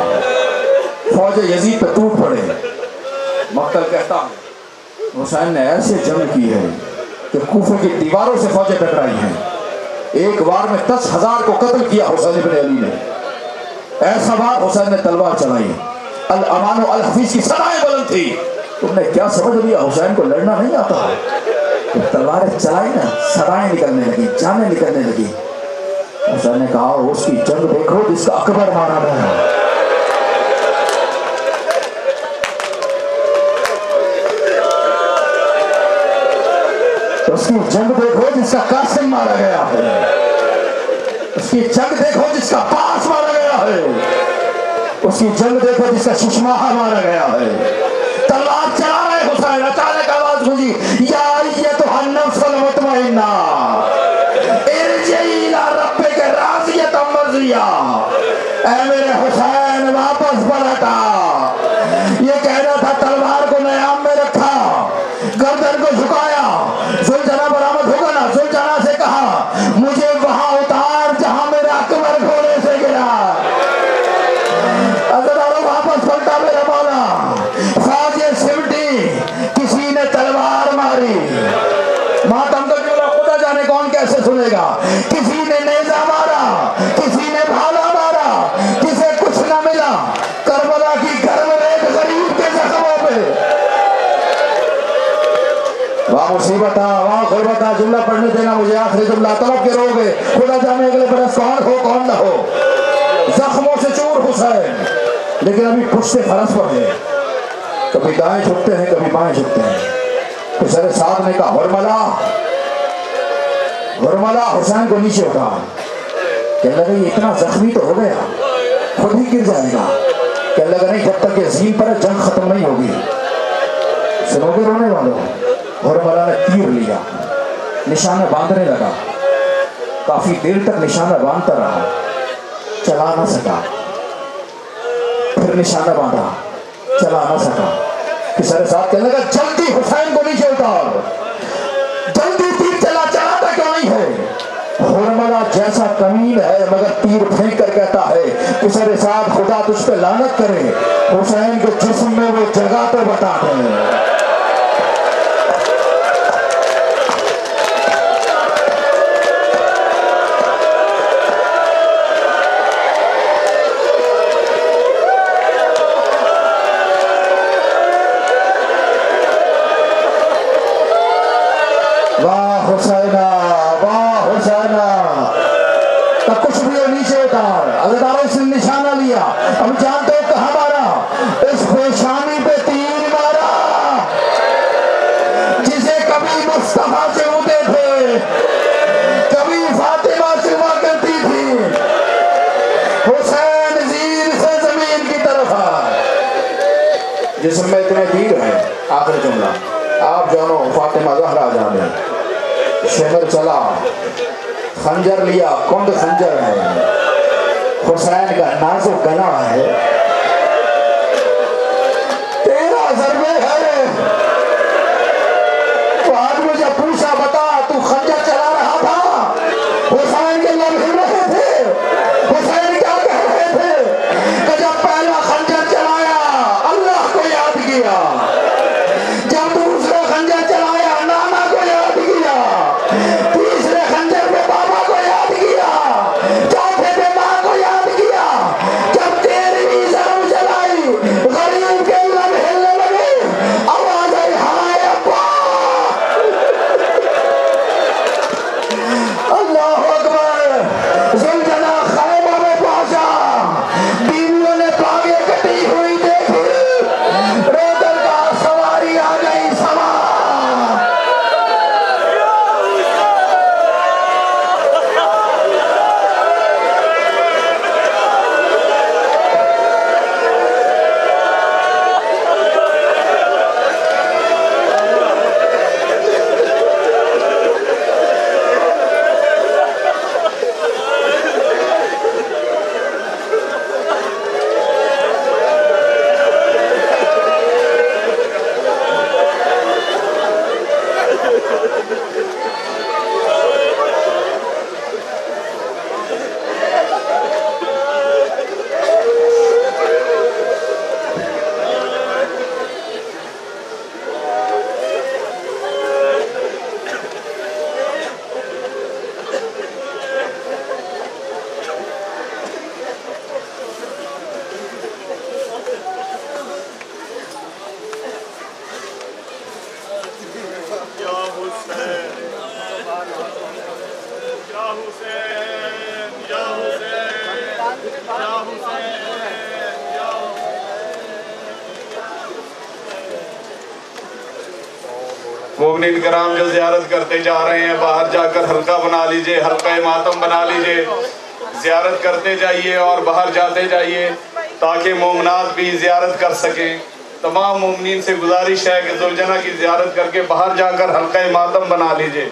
فوج یزید پہ ٹوٹ پڑے۔ مقتل کہتا ہے حسین نے ایسے جنگ کی ہے کہ کوفے کی دیواروں سے فوجیں ٹکرائی ہیں، ایک وار میں 10,000 کو قتل کیا حسین بن علی نے۔ ایسا وار حسین نے تلوار چلائی، الامان و الحفیظ کی صدائیں بلند تھی۔ تم نے کیا سمجھ لیا حسین کو لڑنا نہیں آتا؟ تلواریں چلائی نا، صدائیں نکلنے لگی، جانیں نکلنے لگی۔ حسین نے کہا اس کی جنگ دیکھو جس کا اکبر مارا گیا، اس کی جنگ دیکھو جس کا قاسم مارا گیا ہے، اس کی جنگ دیکھو جس کا پاس مارا گیا ہے، اس کی جنگ دیکھو جس کا ششماہا مارا گیا ہے۔ تلوار چلا رہے حسین، اچانک آواز گونجی، یا ایتھا النفس المطمئنہ ارجعی الی ربک راضیۃ مرضیہ، اے میرے حسین واپس پلٹا۔ یہ کہہ رہا تھا تلوار کو نیام میں رکھا، گردن کو جھکایا، زلجنا برآمد ہوگا نا، زلجنا سے کہا مجھے وہاں اتار جہاں میرا اکبر گھوڑے سے گرا۔ عزیزانو واپس پلٹا میرا مولا، فوجیں سمٹی، کسی نے تلوار ماری، ماتم کا جملہ خدا جانے کون کیسے سنے گا۔ کسی نے نیزہ مارا، کسی نے بھالا مارا، کسے کچھ نہ ملا۔ کربلا کی گرم ریت غریب کے زخموں پہ، واہ مصیبتہ واہ غربتہ۔ جملہ پڑھنے دینا مجھے، آخری جملہ، طلب کے رو گے، خدا جانے اگلے برس کون ہو کون نہ ہو۔ زخموں سے چور حسین، لیکن ابھی پشتے فرس پر ہے، کبھی دائیں جھکتے ہیں کبھی بائیں جھکتے ہیں۔ تو سر سعد نے کہا ہرملا حسین کو نیچے اٹھا، کہنے لگا یہ اتنا زخمی تو ہو گیا خود ہی گر جائے گا۔ کہنے لگا نہیں، جب تک یہ زین پر ہے جنگ ختم نہیں ہوگی۔ سنو گے رونے والوں؟ ہرملا نے تیر لیا، نشانہ باندھنے لگا، کافی دیر تک نشانہ باندھتا رہا، چلا نہ سکا، پھر نشانہ باندھا، چلا نہ سکا۔ کسر ساتھ کہنے لگا جلدی حسین کو نیچے اتار، جلدی تیر چلا، چلاتا کیوں نہیں ہے؟ ہرملا جیسا کمین ہے مگر تیر پھینک کر کہتا ہے کسر ساتھ خدا تجھ پہ لعنت کرے، حسین کے جسم میں وہ جگہ تو بتا دیں۔ واہ حسینہ واہ حسینہ، تب کچھ بھی ہو نیچے اتار۔ عزیزانو اس نے نشانہ لیا، اب جانتے ہو کہاں مارا؟ اس پیشانی پہ تیر مارا جسے کبھی مصطفیٰ سے ہوتے تھے، کبھی فاطمہ سے ہوا کرتی تھی۔ حسین زیر سے زمین کی طرف جسم میں اتنے تیر ہیں۔ آخر جملہ، آپ جانو فاطمہ زہرا جانے، شمر چلا، خنجر لیا، کند خنجر ہے، حسین کا نازک گلا ہے، تیرا ضربے ہے۔ تو آج مجھے پوچھا بتا تو خنجر چلا رہا تھا، حسین کے لب ہل رہے تھے، حسین کیا کہہ رہے تھے کہ جب پہلا خنجر چلایا اللہ کو یاد کیا، جب دوسرا خنجر چلایا نانا کو یاد کیا، تیسرے خنجر پہ بابا کو یاد کیا، چوتھے پہ ماں کو یاد کیا، جب 13ویں مومنین کرام جو زیارت کرتے جا رہے ہیں باہر جا کر حلقہ بنا لیجئے، حلقہ ماتم بنا لیجئے، زیارت کرتے جائیے اور باہر جاتے جائیے تاکہ مومنات بھی زیارت کر سکیں۔ تمام مومنین سے گزارش ہے کہ زوجنہ کی زیارت کر کے باہر جا کر حلقہ ماتم بنا لیجئے۔